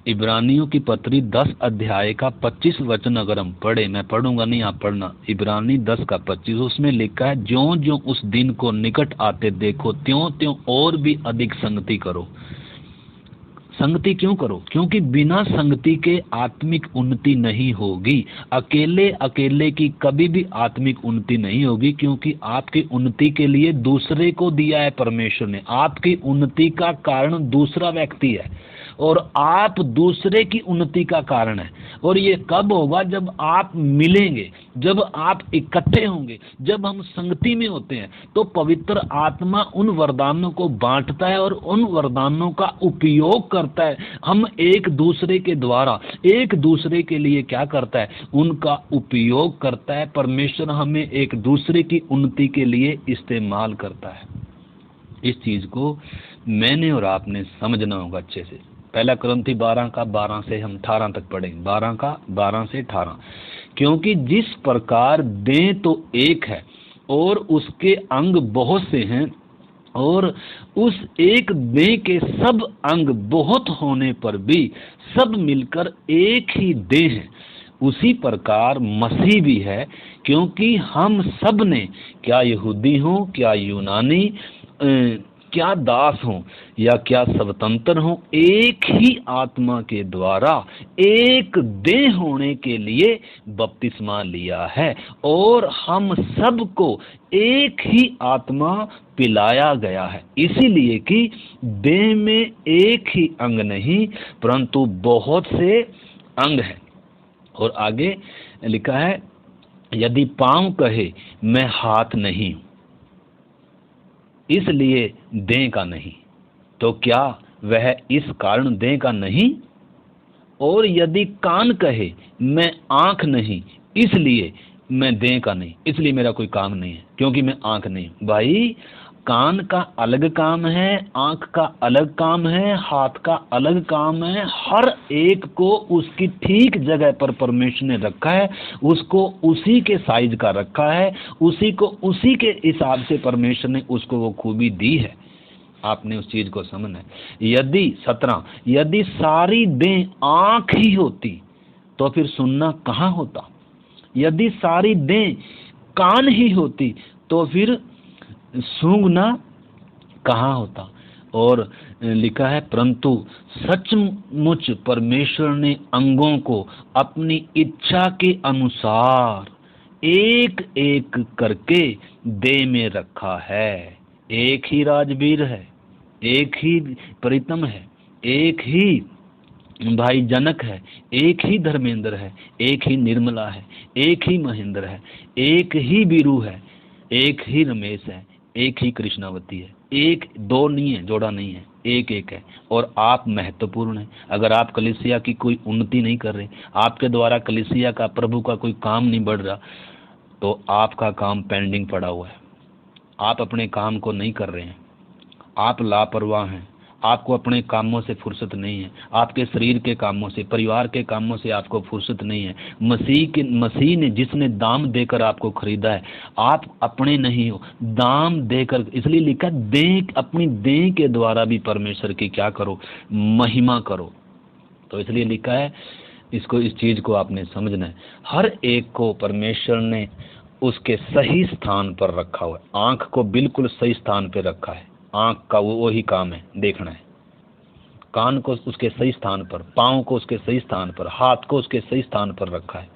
इब्रानियों की पत्री 10 अध्याय का 25 वचन अगर हम पढ़े, मैं पढ़ूंगा नहीं, आप पढ़ना, इब्रानी 10 का 25, उसमें लिखा है, ज्यों ज्यों उस दिन को निकट आते देखो त्यों त्यों और भी अधिक संगति करो। संगति क्यों करो, क्योंकि बिना संगति के आत्मिक उन्नति नहीं होगी। अकेले की कभी भी आत्मिक उन्नति नहीं होगी, क्योंकि आपकी उन्नति के लिए दूसरे को दिया है परमेश्वर ने। आपकी उन्नति का कारण दूसरा व्यक्ति है। और आप दूसरे की उन्नति का कारण है। और ये कब होगा? जब आप मिलेंगे, जब आप इकट्ठे होंगे, जब हम संगति में होते हैं, तो पवित्र आत्मा उन वरदानों को बांटता है और उन वरदानों का उपयोग करता है। हम एक दूसरे के द्वारा एक दूसरे के लिए क्या करता है? उनका उपयोग करता है। परमेश्वर हमें एक दूसरे की उन्नति के लिए इस्तेमाल करता है। इस चीज को मैंने और आपने समझना होगा अच्छे से। पहला कुरिन्थी 12 का 12 से हम 18 तक पढ़ेंगे। 12 का 12 से 18। क्योंकि जिस प्रकार देह तो एक है और उसके अंग बहुत से हैं, और उस एक देह के सब अंग बहुत होने पर भी सब मिलकर एक ही देह है, उसी प्रकार मसीह भी है। क्योंकि हम सब ने, क्या यहूदी हों, क्या यूनानी, क्या दास हों या क्या स्वतंत्र हों, एक ही आत्मा के द्वारा एक देह होने के लिए बपतिस्मा लिया है, और हम सबको एक ही आत्मा पिलाया गया है। इसीलिए कि देह में एक ही अंग नहीं परंतु बहुत से अंग हैं। और आगे लिखा है, यदि पांव कहे मैं हाथ नहीं हूं, इसलिए देह का नहीं, तो क्या वह इस कारण देह का नहीं? और यदि कान कहे मैं आंख नहीं, इसलिए मैं देह का नहीं, इसलिए मेरा कोई काम नहीं है क्योंकि मैं आंख नहीं हूं। भाई, कान का अलग काम है, आंख का अलग काम है, हाथ का अलग काम है। हर एक को उसकी ठीक जगह पर परमेश्वर ने रखा है, उसको उसी के साइज का रखा है, उसी को उसी के हिसाब से परमेश्वर ने उसको वो खूबी दी है। आपने उस चीज को समझना है। यदि 17, यदि सारी देह आंख ही होती तो फिर सुनना कहाँ होता? यदि सारी देह कान ही होती तो फिर सूंघना कहाँ होता? और लिखा है, परंतु सचमुच परमेश्वर ने अंगों को अपनी इच्छा के अनुसार एक एक करके देह में रखा है। एक ही राजवीर है, एक ही प्रीतम है, एक ही भाई जनक है, एक ही धर्मेंद्र है, एक ही निर्मला है, एक ही महेंद्र है, एक ही बीरू है, एक ही रमेश है, एक ही कृष्णावती है। एक दो नहीं है, जोड़ा नहीं है, एक एक है। और आप महत्वपूर्ण हैं। अगर आप कलीसिया की कोई उन्नति नहीं कर रहे, आपके द्वारा कलीसिया का, प्रभु का कोई काम नहीं बढ़ रहा, तो आपका काम पेंडिंग पड़ा हुआ है। आप अपने काम को नहीं कर रहे हैं, आप लापरवाह हैं। आपको अपने कामों से फुर्सत नहीं है, आपके शरीर के कामों से, परिवार के कामों से आपको फुर्सत नहीं है। मसीह ने जिसने दाम देकर आपको खरीदा है, आप अपने नहीं हो, दाम देकर। इसलिए लिखा, देह, अपनी देह के द्वारा भी परमेश्वर की क्या करो? महिमा करो। तो इसलिए लिखा है, इसको, इस चीज को आपने समझना है। हर एक को परमेश्वर ने उसके सही स्थान पर रखा हुआ है। आंख को बिल्कुल सही स्थान पर रखा है। आंख का वही काम है, देखना है। कान को उसके सही स्थान पर, पाँव को उसके सही स्थान पर, हाथ को उसके सही स्थान पर रखा है।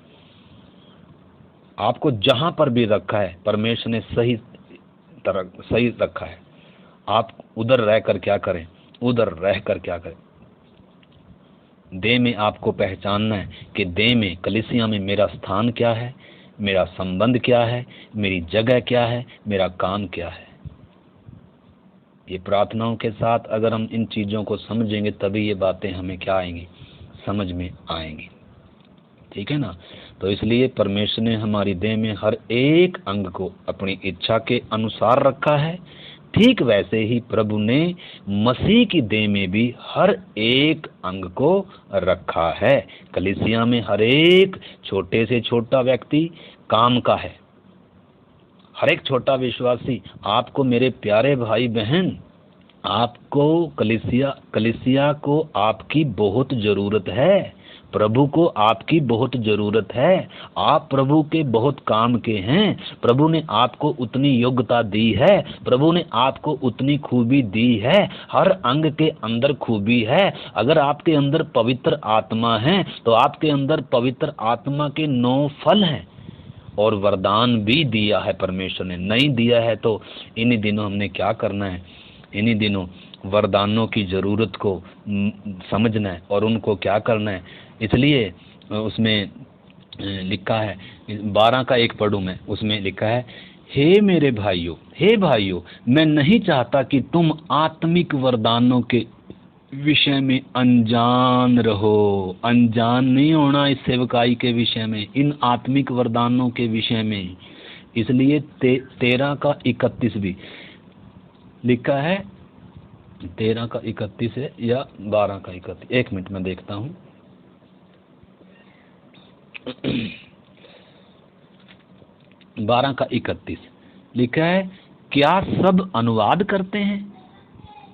आपको जहां पर भी रखा है परमेश्वर ने सही रखा है। आप उधर रहकर क्या करें? उधर रहकर क्या करें? देह में आपको पहचानना है कि देह में, कलीसिया में मेरा स्थान क्या है, मेरा संबंध क्या है, मेरी जगह क्या है, मेरा काम क्या है। ये प्रार्थनाओं के साथ अगर हम इन चीज़ों को समझेंगे तभी ये बातें हमें क्या आएंगी? समझ में आएंगी। ठीक है ना? तो इसलिए परमेश्वर ने हमारी देह में हर एक अंग को अपनी इच्छा के अनुसार रखा है। ठीक वैसे ही प्रभु ने मसीह की देह में भी हर एक अंग को रखा है। कलीसिया में हर एक छोटे से छोटा व्यक्ति काम का है। हर एक छोटा विश्वासी, आपको मेरे प्यारे भाई बहन, आपको कलीसिया को आपकी बहुत जरूरत है। प्रभु को आपकी बहुत जरूरत है। आप प्रभु के बहुत काम के हैं। प्रभु ने आपको उतनी योग्यता दी है, प्रभु ने आपको उतनी खूबी दी है। हर अंग के अंदर खूबी है। अगर आपके अंदर पवित्र आत्मा है तो आपके अंदर पवित्र आत्मा के 9 फल हैं, और वरदान भी दिया है परमेश्वर ने। नहीं दिया है तो इन्हीं दिनों हमने क्या करना है? इन्हीं दिनों वरदानों की ज़रूरत को समझना है और उनको क्या करना है। इसलिए उसमें लिखा है, 12 का 1 पढ़ूँ मैं, उसमें लिखा है, हे मेरे भाइयों, हे भाइयों, मैं नहीं चाहता कि तुम आत्मिक वरदानों के विषय में अनजान रहो। अनजान नहीं होना इस सेवकाई के विषय में, इन आत्मिक वरदानों के विषय में। इसलिए 13 का 31 भी लिखा है, 13 का 31 है या 12 का 31, 1 मिनट में देखता हूँ। 12 का 31 लिखा है, क्या सब अनुवाद करते हैं?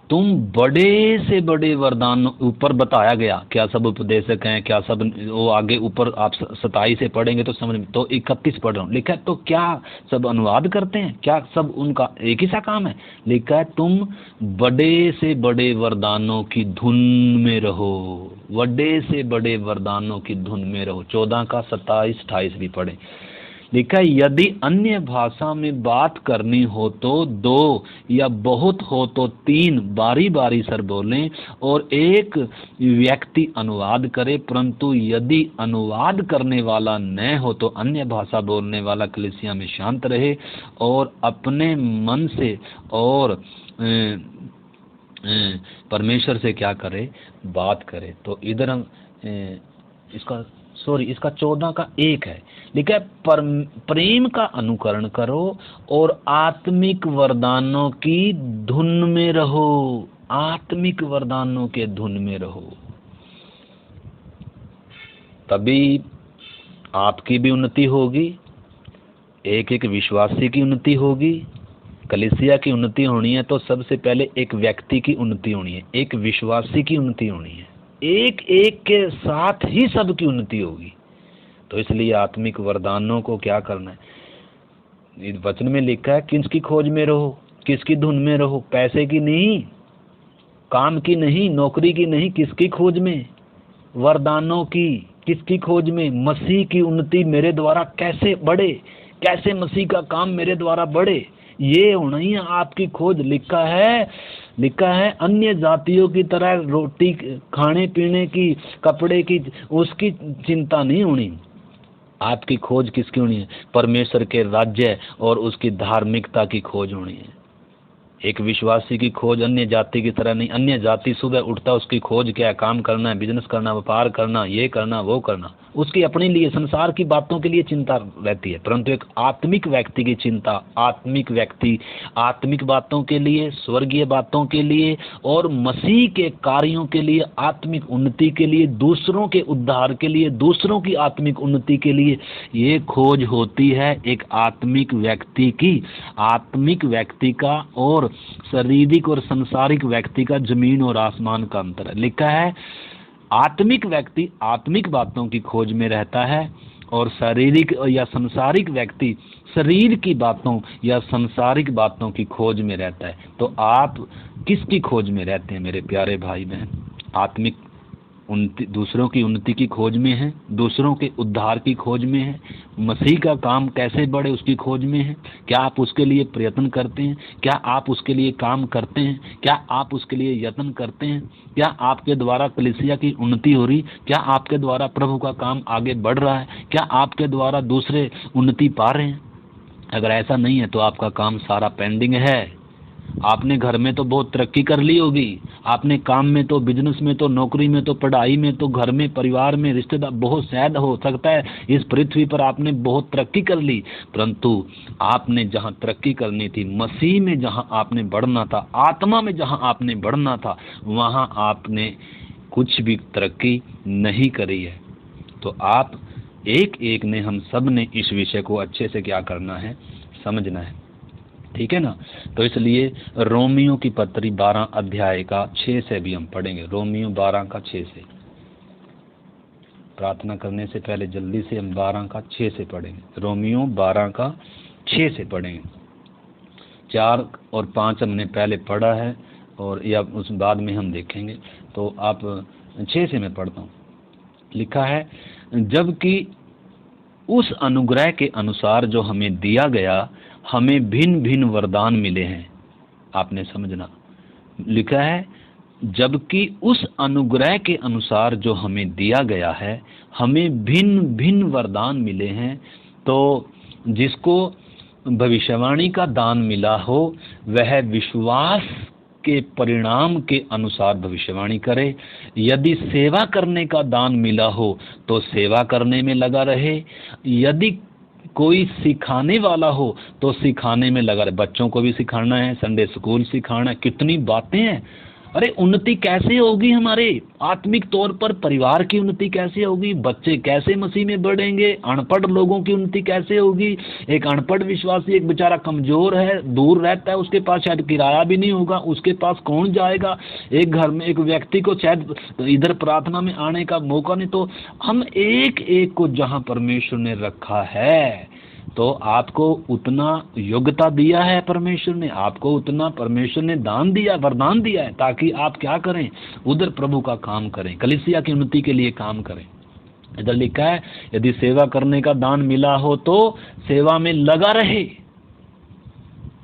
तुम बड़े से बड़े वरदान, ऊपर बताया गया क्या सब उपदेशक हैं, क्या सब, वो आगे ऊपर आप 27 से पढ़ेंगे तो समझ में, तो 31 पढ़ रहा हूँ। लिखा है, तो क्या सब अनुवाद करते हैं? क्या सब उनका एक ही सा काम है? लिखा है, तुम बड़े से बड़े वरदानों की धुन में रहो, बड़े से बड़े वरदानों की धुन में रहो। 14 का 27 28 भी पढ़े। लिखा है, यदि अन्य भाषा में बात करनी हो तो 2 या बहुत हो तो 3 बारी बारी सर बोलें और एक व्यक्ति अनुवाद करे, परंतु यदि अनुवाद करने वाला न हो तो अन्य भाषा बोलने वाला कलीसिया में शांत रहे और अपने मन से और परमेश्वर से क्या करे, बात करे। तो इधर हम इसका 14 का 1 है, लिखा है, प्रेम का अनुकरण करो और आत्मिक वरदानों की धुन में रहो। आत्मिक वरदानों के धुन में रहो, तभी आपकी भी उन्नति होगी, एक एक विश्वासी की उन्नति होगी, कलीसिया की उन्नति होनी है तो सबसे पहले एक व्यक्ति की उन्नति होनी है, एक विश्वासी की उन्नति होनी है, एक एक के साथ ही सबकी उन्नति होगी। तो इसलिए आत्मिक वरदानों को क्या करना है, इस वचन में लिखा है, किसकी खोज में रहो, किसकी धुन में रहो? पैसे की नहीं, काम की नहीं, नौकरी की नहीं, किसकी खोज में? वरदानों की। किसकी खोज में? मसीह की उन्नति मेरे द्वारा कैसे बढ़े, कैसे मसीह का काम मेरे द्वारा बढ़े, ये होना ही आपकी खोज। लिखा है अन्य जातियों की तरह रोटी खाने पीने की, कपड़े की, उसकी चिंता नहीं होनी। आपकी खोज किसकी होनी है? परमेश्वर के राज्य और उसकी धार्मिकता की खोज होनी है। एक विश्वासी की खोज अन्य जाति की तरह नहीं। अन्य जाति सुबह उठता उसकी खोज क्या है? काम करना है, बिजनेस करना, व्यापार करना, ये करना, वो करना, उसकी अपने लिए संसार की बातों के लिए चिंता रहती है। परंतु एक आत्मिक व्यक्ति की चिंता, आत्मिक व्यक्ति आत्मिक बातों के लिए, स्वर्गीय बातों के लिए और मसीह के कार्यों के लिए, आत्मिक उन्नति के लिए, दूसरों के उद्धार के लिए, दूसरों की आत्मिक उन्नति के लिए ये खोज होती है एक आत्मिक व्यक्ति की। आत्मिक व्यक्ति का और शारीरिक और सांसारिक व्यक्ति का जमीन और आसमान का अंतर है। लिखा है आत्मिक व्यक्ति आत्मिक बातों की खोज में रहता है और शारीरिक या सांसारिक व्यक्ति शरीर की बातों या सांसारिक बातों की खोज में रहता है। तो आप किसकी खोज में रहते हैं मेरे प्यारे भाई बहन? आत्मिक उन्नति, दूसरों की उन्नति की खोज में है, दूसरों के उद्धार की खोज में है, मसीह का काम कैसे बढ़े उसकी खोज में है। क्या आप उसके लिए प्रयत्न करते हैं? क्या आप उसके लिए काम करते हैं? क्या आप उसके लिए यत्न करते हैं? क्या आपके द्वारा कलीसिया की उन्नति हो रही? क्या आपके द्वारा प्रभु का काम आगे बढ़ रहा है? क्या आपके द्वारा दूसरे उन्नति पा रहे हैं? अगर ऐसा नहीं है तो आपका काम सारा पेंडिंग है। आपने घर में तो बहुत तरक्की कर ली होगी, आपने काम में तो, बिजनेस में तो, नौकरी में तो, पढ़ाई में तो, घर में, परिवार में, रिश्तेदार, बहुत शायद हो सकता है इस पृथ्वी पर आपने बहुत तरक्की कर ली, परंतु आपने जहां तरक्की करनी थी, मसीह में जहां आपने बढ़ना था, आत्मा में जहां आपने बढ़ना था, वहां आपने कुछ भी तरक्की नहीं करी है। तो आप एक एक ने, हम सब ने इस विषय को अच्छे से क्या करना है, समझना है, ठीक है ना। तो इसलिए रोमियो की पत्री 12 अध्याय का 6 से भी हम पढ़ेंगे। रोमियो 12 का 6 से, प्रार्थना करने से पहले जल्दी से हम 12 का 6 से पढ़ेंगे। रोमियो 12 का 6 से पढ़ेंगे। 4 और 5 हमने पहले पढ़ा है और या उस बाद में हम देखेंगे। तो आप 6 से मैं पढ़ता हूँ। लिखा है, जबकि उस अनुग्रह के अनुसार जो हमें दिया गया, हमें भिन्न भिन्न वरदान मिले हैं। आपने समझना, लिखा है जबकि उस अनुग्रह के अनुसार जो हमें दिया गया है हमें भिन्न भिन्न वरदान मिले हैं। तो जिसको भविष्यवाणी का दान मिला हो वह विश्वास के परिणाम के अनुसार भविष्यवाणी करे। यदि सेवा करने का दान मिला हो तो सेवा करने में लगा रहे। यदि कोई सिखाने वाला हो तो सिखाने में लगा रहे। बच्चों को भी सिखाना है, संडे स्कूल सिखाना है, कितनी बातें हैं। अरे उन्नति कैसे होगी हमारे आत्मिक तौर पर, परिवार की उन्नति कैसे होगी, बच्चे कैसे मसीह में बढ़ेंगे, अनपढ़ लोगों की उन्नति कैसे होगी। एक अनपढ़ विश्वासी, एक बेचारा कमजोर है, दूर रहता है, उसके पास शायद किराया भी नहीं होगा, उसके पास कौन जाएगा। एक घर में एक व्यक्ति को शायद इधर प्रार्थना में आने का मौका नहीं। तो हम एक एक को जहाँ परमेश्वर ने रखा है, तो आपको उतना योग्यता दिया है परमेश्वर ने, आपको उतना परमेश्वर ने दान दिया, वरदान दिया है, ताकि आप क्या करें, उधर प्रभु का काम करें, कलीसिया की उन्नति के लिए काम करें। इधर लिखा है यदि सेवा करने का दान मिला हो तो सेवा में लगा रहे,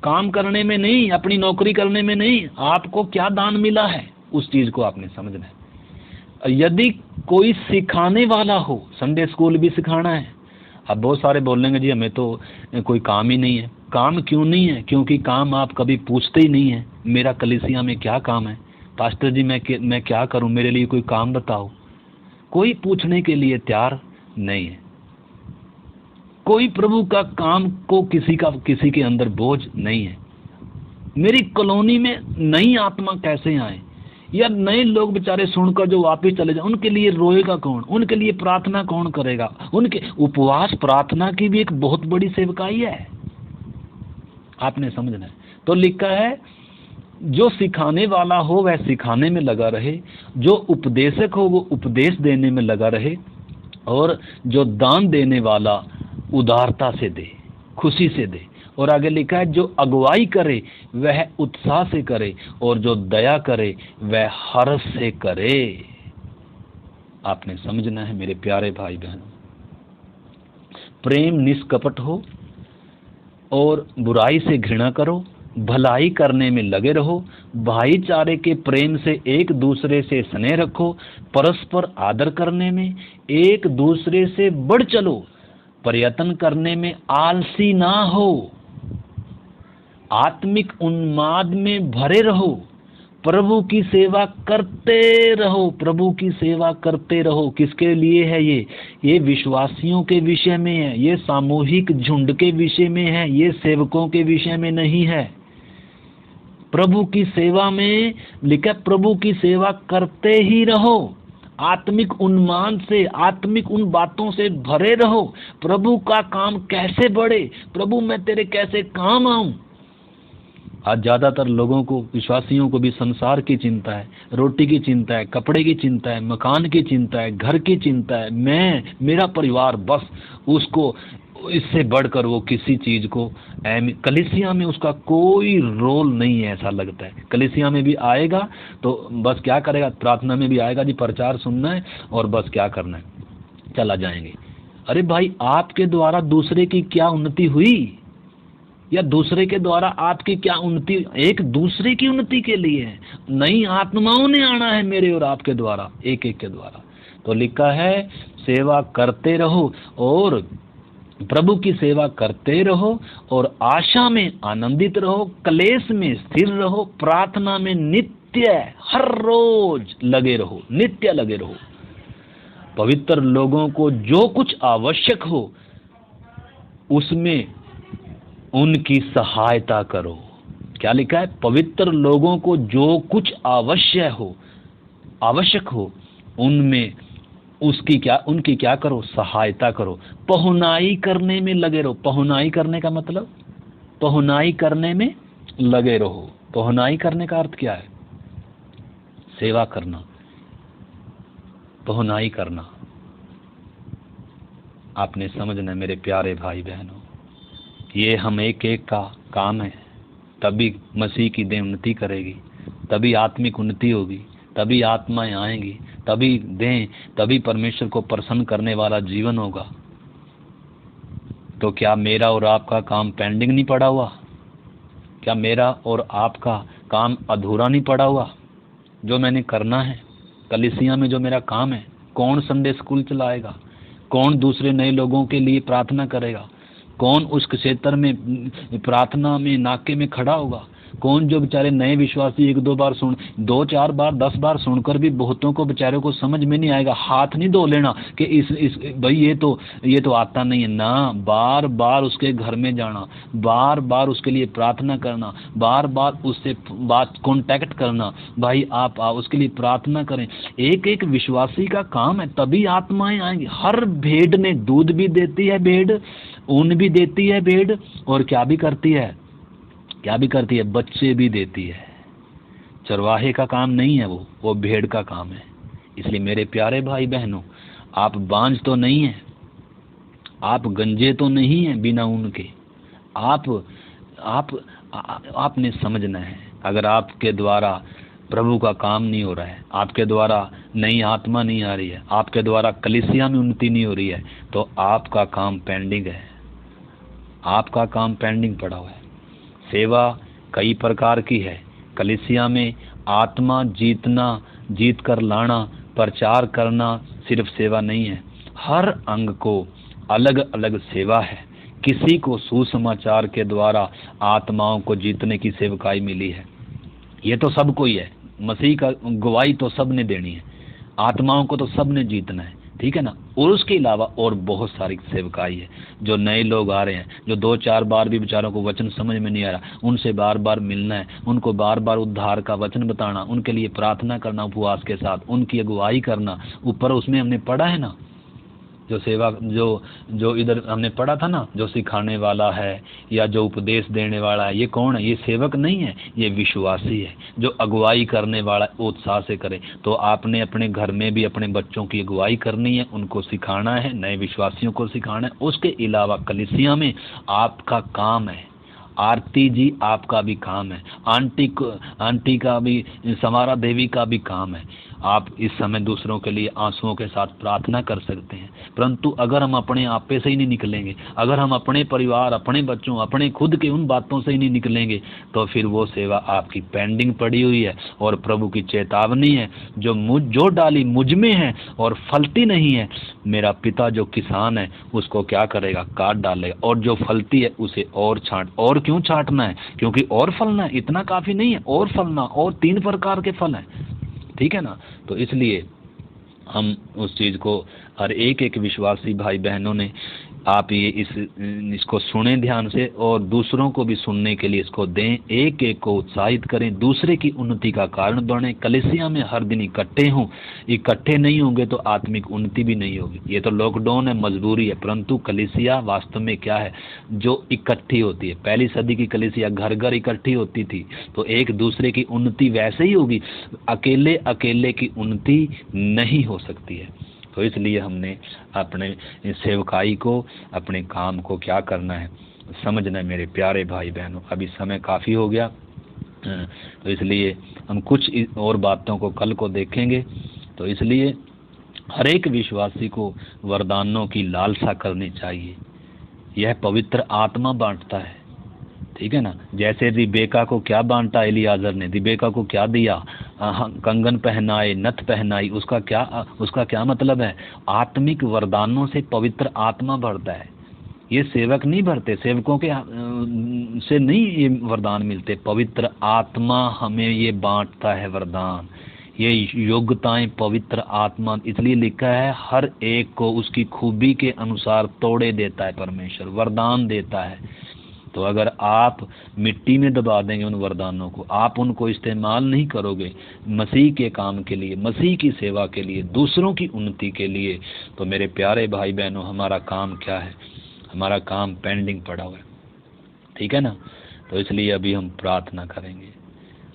काम करने में नहीं, अपनी नौकरी करने में नहीं। आपको क्या दान मिला है उस चीज को आपने समझना है। यदि कोई सिखाने वाला हो, संडे स्कूल भी सिखाना है। अब बहुत सारे बोलेंगे जी हमें तो कोई काम ही नहीं है। काम क्यों नहीं है? क्योंकि काम आप कभी पूछते ही नहीं है, मेरा कलीसिया में क्या काम है, पास्टर जी मैं क्या करूं, मेरे लिए कोई काम बताओ। कोई पूछने के लिए तैयार नहीं है। कोई प्रभु का काम को किसी के अंदर बोझ नहीं है। मेरी कॉलोनी में नई आत्मा कैसे आए, या नए लोग बेचारे सुनकर जो वापस चले जाए, उनके लिए रोएगा कौन, उनके लिए प्रार्थना कौन करेगा। उनके उपवास प्रार्थना की भी एक बहुत बड़ी सेवकाई है, आपने समझना है। तो लिखा है जो सिखाने वाला हो वह सिखाने में लगा रहे, जो उपदेशक हो वो उपदेश देने में लगा रहे, और जो दान देने वाला उदारता से दे, खुशी से दे। और आगे लिखा है जो अगुवाई करे वह उत्साह से करे, और जो दया करे वह हर्ष से करे। आपने समझना है मेरे प्यारे भाई बहन। प्रेम निष्कपट हो और बुराई से घृणा करो, भलाई करने में लगे रहो, भाईचारे के प्रेम से एक दूसरे से स्नेह रखो, परस्पर आदर करने में एक दूसरे से बढ़ चलो, प्रयत्न करने में आलसी ना हो, आत्मिक उन्माद में भरे रहो, प्रभु की सेवा करते रहो, प्रभु की सेवा करते रहो। किसके लिए है ये विश्वासियों के विषय में है, ये सामूहिक झुंड के विषय में है, ये सेवकों के विषय में नहीं है। प्रभु की सेवा में लिखा, प्रभु की सेवा करते ही रहो, आत्मिक उन्माद से, आत्मिक उन बातों से भरे रहो। प्रभु का काम कैसे बढ़े, प्रभु मैं तेरे कैसे काम आऊं। आज ज्यादातर लोगों को, विश्वासियों को भी संसार की चिंता है, रोटी की चिंता है, कपड़े की चिंता है, मकान की चिंता है, घर की चिंता है, मैं मेरा परिवार, बस उसको इससे बढ़कर वो किसी चीज को, कलीसिया में उसका कोई रोल नहीं है ऐसा लगता है। कलीसिया में भी आएगा तो बस क्या करेगा, प्रार्थना में भी आएगा जी प्रचार सुनना है और बस क्या करना है, चला जाएंगे। अरे भाई आपके द्वारा दूसरे की क्या उन्नति हुई, या दूसरे के द्वारा आपकी क्या उन्नति, एक दूसरे की उन्नति के लिए है। नई आत्माओं ने आना है मेरे और आपके द्वारा, एक एक के द्वारा। तो लिखा है सेवा करते रहो और प्रभु की सेवा करते रहो, और आशा में आनंदित रहो, क्लेश में स्थिर रहो, प्रार्थना में नित्य हर रोज लगे रहो, नित्य लगे रहो। पवित्र लोगों को जो कुछ आवश्यक हो उसमें उनकी सहायता करो। क्या लिखा है? पवित्र लोगों को जो कुछ आवश्यक हो उनमें उनकी क्या करो, सहायता करो। पहुनाई करने में लगे रहो। पहुनाई करने का मतलब, पहुनाई करने में लगे रहो। पहुनाई करने का अर्थ क्या है? सेवा करना, पहुनाई करना। आपने समझना मेरे प्यारे भाई बहनों, ये हम एक एक का काम है। तभी मसीह की देह उन्नति करेगी, तभी आत्मिक उन्नति होगी, तभी आत्माएं आएंगी, तभी परमेश्वर को प्रसन्न करने वाला जीवन होगा। तो क्या मेरा और आपका काम पेंडिंग नहीं पड़ा हुआ? क्या मेरा और आपका काम अधूरा नहीं पड़ा हुआ जो मैंने करना है। कलीसिया में जो मेरा काम है, कौन संडे स्कूल चलाएगा, कौन दूसरे नए लोगों के लिए प्रार्थना करेगा, कौन उस क्षेत्र में प्रार्थना में नाके में खड़ा होगा, कौन जो बेचारे नए विश्वासी एक दो बार सुन, 2-4 बार 10 बार सुनकर भी बहुतों को बेचारे को समझ में नहीं आएगा। हाथ नहीं धो लेना कि इस भाई ये तो आता नहीं है ना। बार बार उसके घर में जाना, बार बार उसके लिए प्रार्थना करना, बार बार उससे बात कांटेक्ट करना। भाई आप उसके लिए प्रार्थना करें। एक एक विश्वासी का काम है, तभी आत्माएं आएंगी। हर भेड़ ने दूध भी देती है, भेड़ ऊन भी देती है, भेड़ और क्या भी करती है, बच्चे भी देती है। चरवाहे का काम नहीं है वो भेड़ का काम है। इसलिए मेरे प्यारे भाई बहनों, आप बांझ तो नहीं हैं, आप गंजे तो नहीं हैं बिना ऊन के। आपने समझना है, अगर आपके द्वारा प्रभु का काम नहीं हो रहा है, आपके द्वारा नई आत्मा नहीं आ रही है, आपके द्वारा कलीसिया में उन्नति नहीं हो रही है, तो आपका काम पेंडिंग है, आपका काम पेंडिंग पड़ा हुआ है। सेवा कई प्रकार की है। कलीसिया में आत्मा जीत कर लाना, प्रचार करना सिर्फ सेवा नहीं है। हर अंग को अलग अलग सेवा है। किसी को सुसमाचार के द्वारा आत्माओं को जीतने की सेवकाई मिली है, ये तो सबको ही है। मसीह का गवाही तो सब ने देनी है, आत्माओं को तो सब ने जीतना है, ठीक है ना। और उसके अलावा और बहुत सारी सेवकाई है। जो नए लोग आ रहे हैं, जो 2-4 बार भी बेचारों को वचन समझ में नहीं आ रहा, उनसे बार बार मिलना है, उनको बार बार उद्धार का वचन बताना, उनके लिए प्रार्थना करना उपवास के साथ, उनकी अगुवाई करना। ऊपर उसमें हमने पढ़ा है ना, जो सेवा जो इधर हमने पढ़ा था ना, जो सिखाने वाला है या जो उपदेश देने वाला है, ये कौन है? ये सेवक नहीं है, ये विश्वासी है। जो अगुवाई करने वाला उत्साह से करे। तो आपने अपने घर में भी अपने बच्चों की अगुवाई करनी है, उनको सिखाना है, नए विश्वासियों को सिखाना है। उसके अलावा कलीसिया में आपका काम है। आरती जी आपका भी काम है, आंटी का भी, समारा देवी का भी काम है। आप इस समय दूसरों के लिए आंसुओं के साथ प्रार्थना कर सकते हैं। परंतु अगर हम अपने आप पे से ही नहीं निकलेंगे, अगर हम अपने परिवार, अपने बच्चों, अपने खुद के उन बातों से ही नहीं निकलेंगे, तो फिर वो सेवा आपकी पेंडिंग पड़ी हुई है। और प्रभु की चेतावनी है, जो डाली मुझ में है और फलती नहीं है, मेरा पिता जो किसान है उसको क्या करेगा? काट डालेगा। और जो फलती है उसे और और क्यों छांटना है? क्योंकि और फलना है, इतना काफी नहीं है, और फलना, और 3 प्रकार के फल हैं, ठीक है ना। तो इसलिए हम उस चीज को हर एक विश्वासी भाई बहनों ने, आप ये इसको सुने ध्यान से और दूसरों को भी सुनने के लिए इसको दें। एक एक को उत्साहित करें, दूसरे की उन्नति का कारण बने। कलीसिया में हर दिन इकट्ठे हों, इकट्ठे नहीं होंगे तो आत्मिक उन्नति भी नहीं होगी। ये तो लॉकडाउन है, मजबूरी है, परंतु कलीसिया वास्तव में क्या है? जो इकट्ठी होती है। पहली सदी की कलीसिया घर घर इकट्ठी होती थी, तो एक दूसरे की उन्नति वैसे ही होगी। अकेले अकेले की उन्नति नहीं हो सकती है। तो इसलिए हमने अपने सेवकाई को, अपने काम को क्या करना है, समझना है मेरे प्यारे भाई बहनों। अभी समय काफ़ी हो गया, तो इसलिए हम कुछ और बातों को कल को देखेंगे। तो इसलिए हर एक विश्वासी को वरदानों की लालसा करनी चाहिए। यह पवित्र आत्मा बांटता है, ठीक है ना। जैसे रिबेका को क्या बांटा एलियाजर ने? रिबेका को क्या दिया? कंगन पहनाए, नथ पहनाई। उसका क्या मतलब है? आत्मिक वरदानों से पवित्र आत्मा भरता है। ये सेवक नहीं भरते, सेवकों के से नहीं ये वरदान मिलते। पवित्र आत्मा हमें ये बांटता है वरदान, ये योग्यताएं पवित्र आत्मा। इसलिए लिखा है हर एक को उसकी खूबी के अनुसार तोड़े देता है परमेश्वर, वरदान देता है। तो अगर आप मिट्टी में दबा देंगे उन वरदानों को, आप उनको इस्तेमाल नहीं करोगे मसीह के काम के लिए, मसीह की सेवा के लिए, दूसरों की उन्नति के लिए, तो मेरे प्यारे भाई बहनों, हमारा काम क्या है? हमारा काम पेंडिंग पड़ा हुआ है, ठीक है ना। तो इसलिए अभी हम प्रार्थना करेंगे,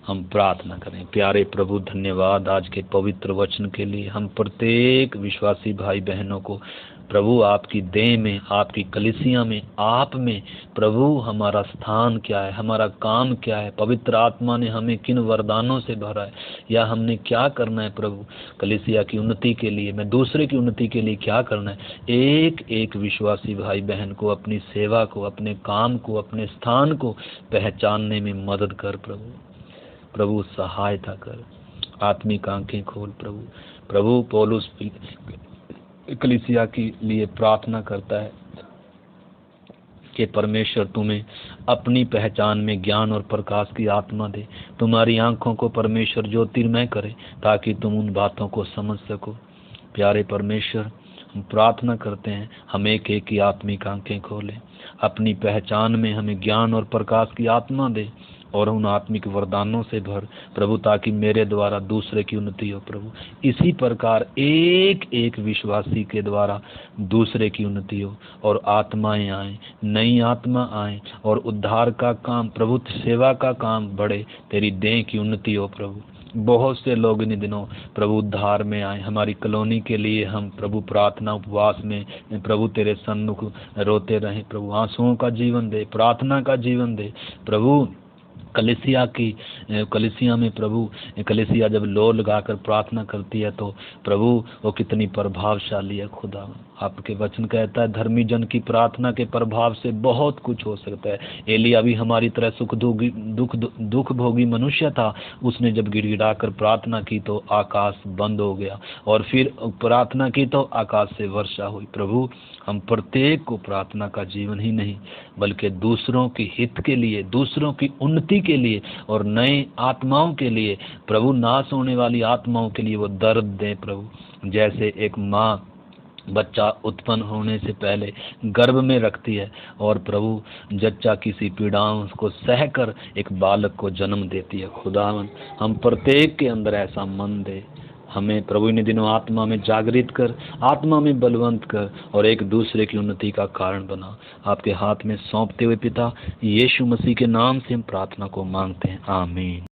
हम प्रार्थना करें। प्यारे प्रभु, धन्यवाद आज के पवित्र वचन के लिए। हम प्रत्येक विश्वासी भाई बहनों को प्रभु आपकी देह में, आपकी कलीसिया में, आप में प्रभु हमारा स्थान क्या है, हमारा काम क्या है, पवित्र आत्मा ने हमें किन वरदानों से भरा है, या हमने क्या करना है प्रभु कलीसिया की उन्नति के लिए, मैं दूसरे की उन्नति के लिए क्या करना है। एक एक विश्वासी भाई बहन को अपनी सेवा को, अपने काम को, अपने स्थान को पहचानने में मदद कर प्रभु सहायता कर, आत्मिक आंखें खोल प्रभु। प्रभु पौलुस कलीसिया के लिए प्रार्थना करता है कि परमेश्वर तुम्हें अपनी पहचान में ज्ञान और प्रकाश की आत्मा दे, तुम्हारी आंखों को परमेश्वर ज्योतिर्मय करे ताकि तुम उन बातों को समझ सको। प्यारे परमेश्वर, हम प्रार्थना करते हैं हम एक एक की आत्मिक आंखें खोलें, अपनी पहचान में हमें ज्ञान और प्रकाश की आत्मा दे और उन आत्मिक वरदानों से भर प्रभु, ताकि मेरे द्वारा दूसरे की उन्नति हो प्रभु। इसी प्रकार एक एक विश्वासी के द्वारा दूसरे की उन्नति हो और आत्माएं आए, नई आत्मा आए और उद्धार का काम प्रभु, सेवा का काम बढ़े, तेरी देह की उन्नति हो प्रभु। बहुत से लोग इन दिनों प्रभु उद्धार में आए। हमारी कॉलोनी के लिए हम प्रभु प्रार्थना उपवास में प्रभु तेरे सन्मुख रोते रहें प्रभु। आंसुओं का जीवन दे, प्रार्थना का जीवन दे प्रभु। कलीसिया में प्रभु, कलीसिया जब लो लगाकर प्रार्थना करती है तो प्रभु वो कितनी प्रभावशाली है खुदा। आपके वचन कहता है धर्मी जन की प्रार्थना के प्रभाव से बहुत कुछ हो सकता है। एलिया भी हमारी तरह दुख भोगी मनुष्य था। उसने जब गिड़गिड़ाकर प्रार्थना की तो आकाश बंद हो गया और फिर प्रार्थना की तो आकाश से वर्षा हुई। प्रभु, हम प्रत्येक को प्रार्थना का जीवन ही नहीं बल्कि दूसरों के हित के लिए, दूसरों की उन्नति के लिए और नए आत्माओं के लिए प्रभु, नाश होने वाली आत्माओं के लिए वो दर्द दें प्रभु। जैसे एक माँ बच्चा उत्पन्न होने से पहले गर्भ में रखती है और प्रभु जच्चा किसी पीड़ाओं को सहकर एक बालक को जन्म देती है। खुदावन, हम प्रत्येक के अंदर ऐसा मन दे। हमें प्रभु इन दिनों आत्मा में जागृत कर, आत्मा में बलवंत कर और एक दूसरे की उन्नति का कारण बना। आपके हाथ में सौंपते हुए पिता यीशु मसीह के नाम से हम प्रार्थना को मांगते हैं, आमीन।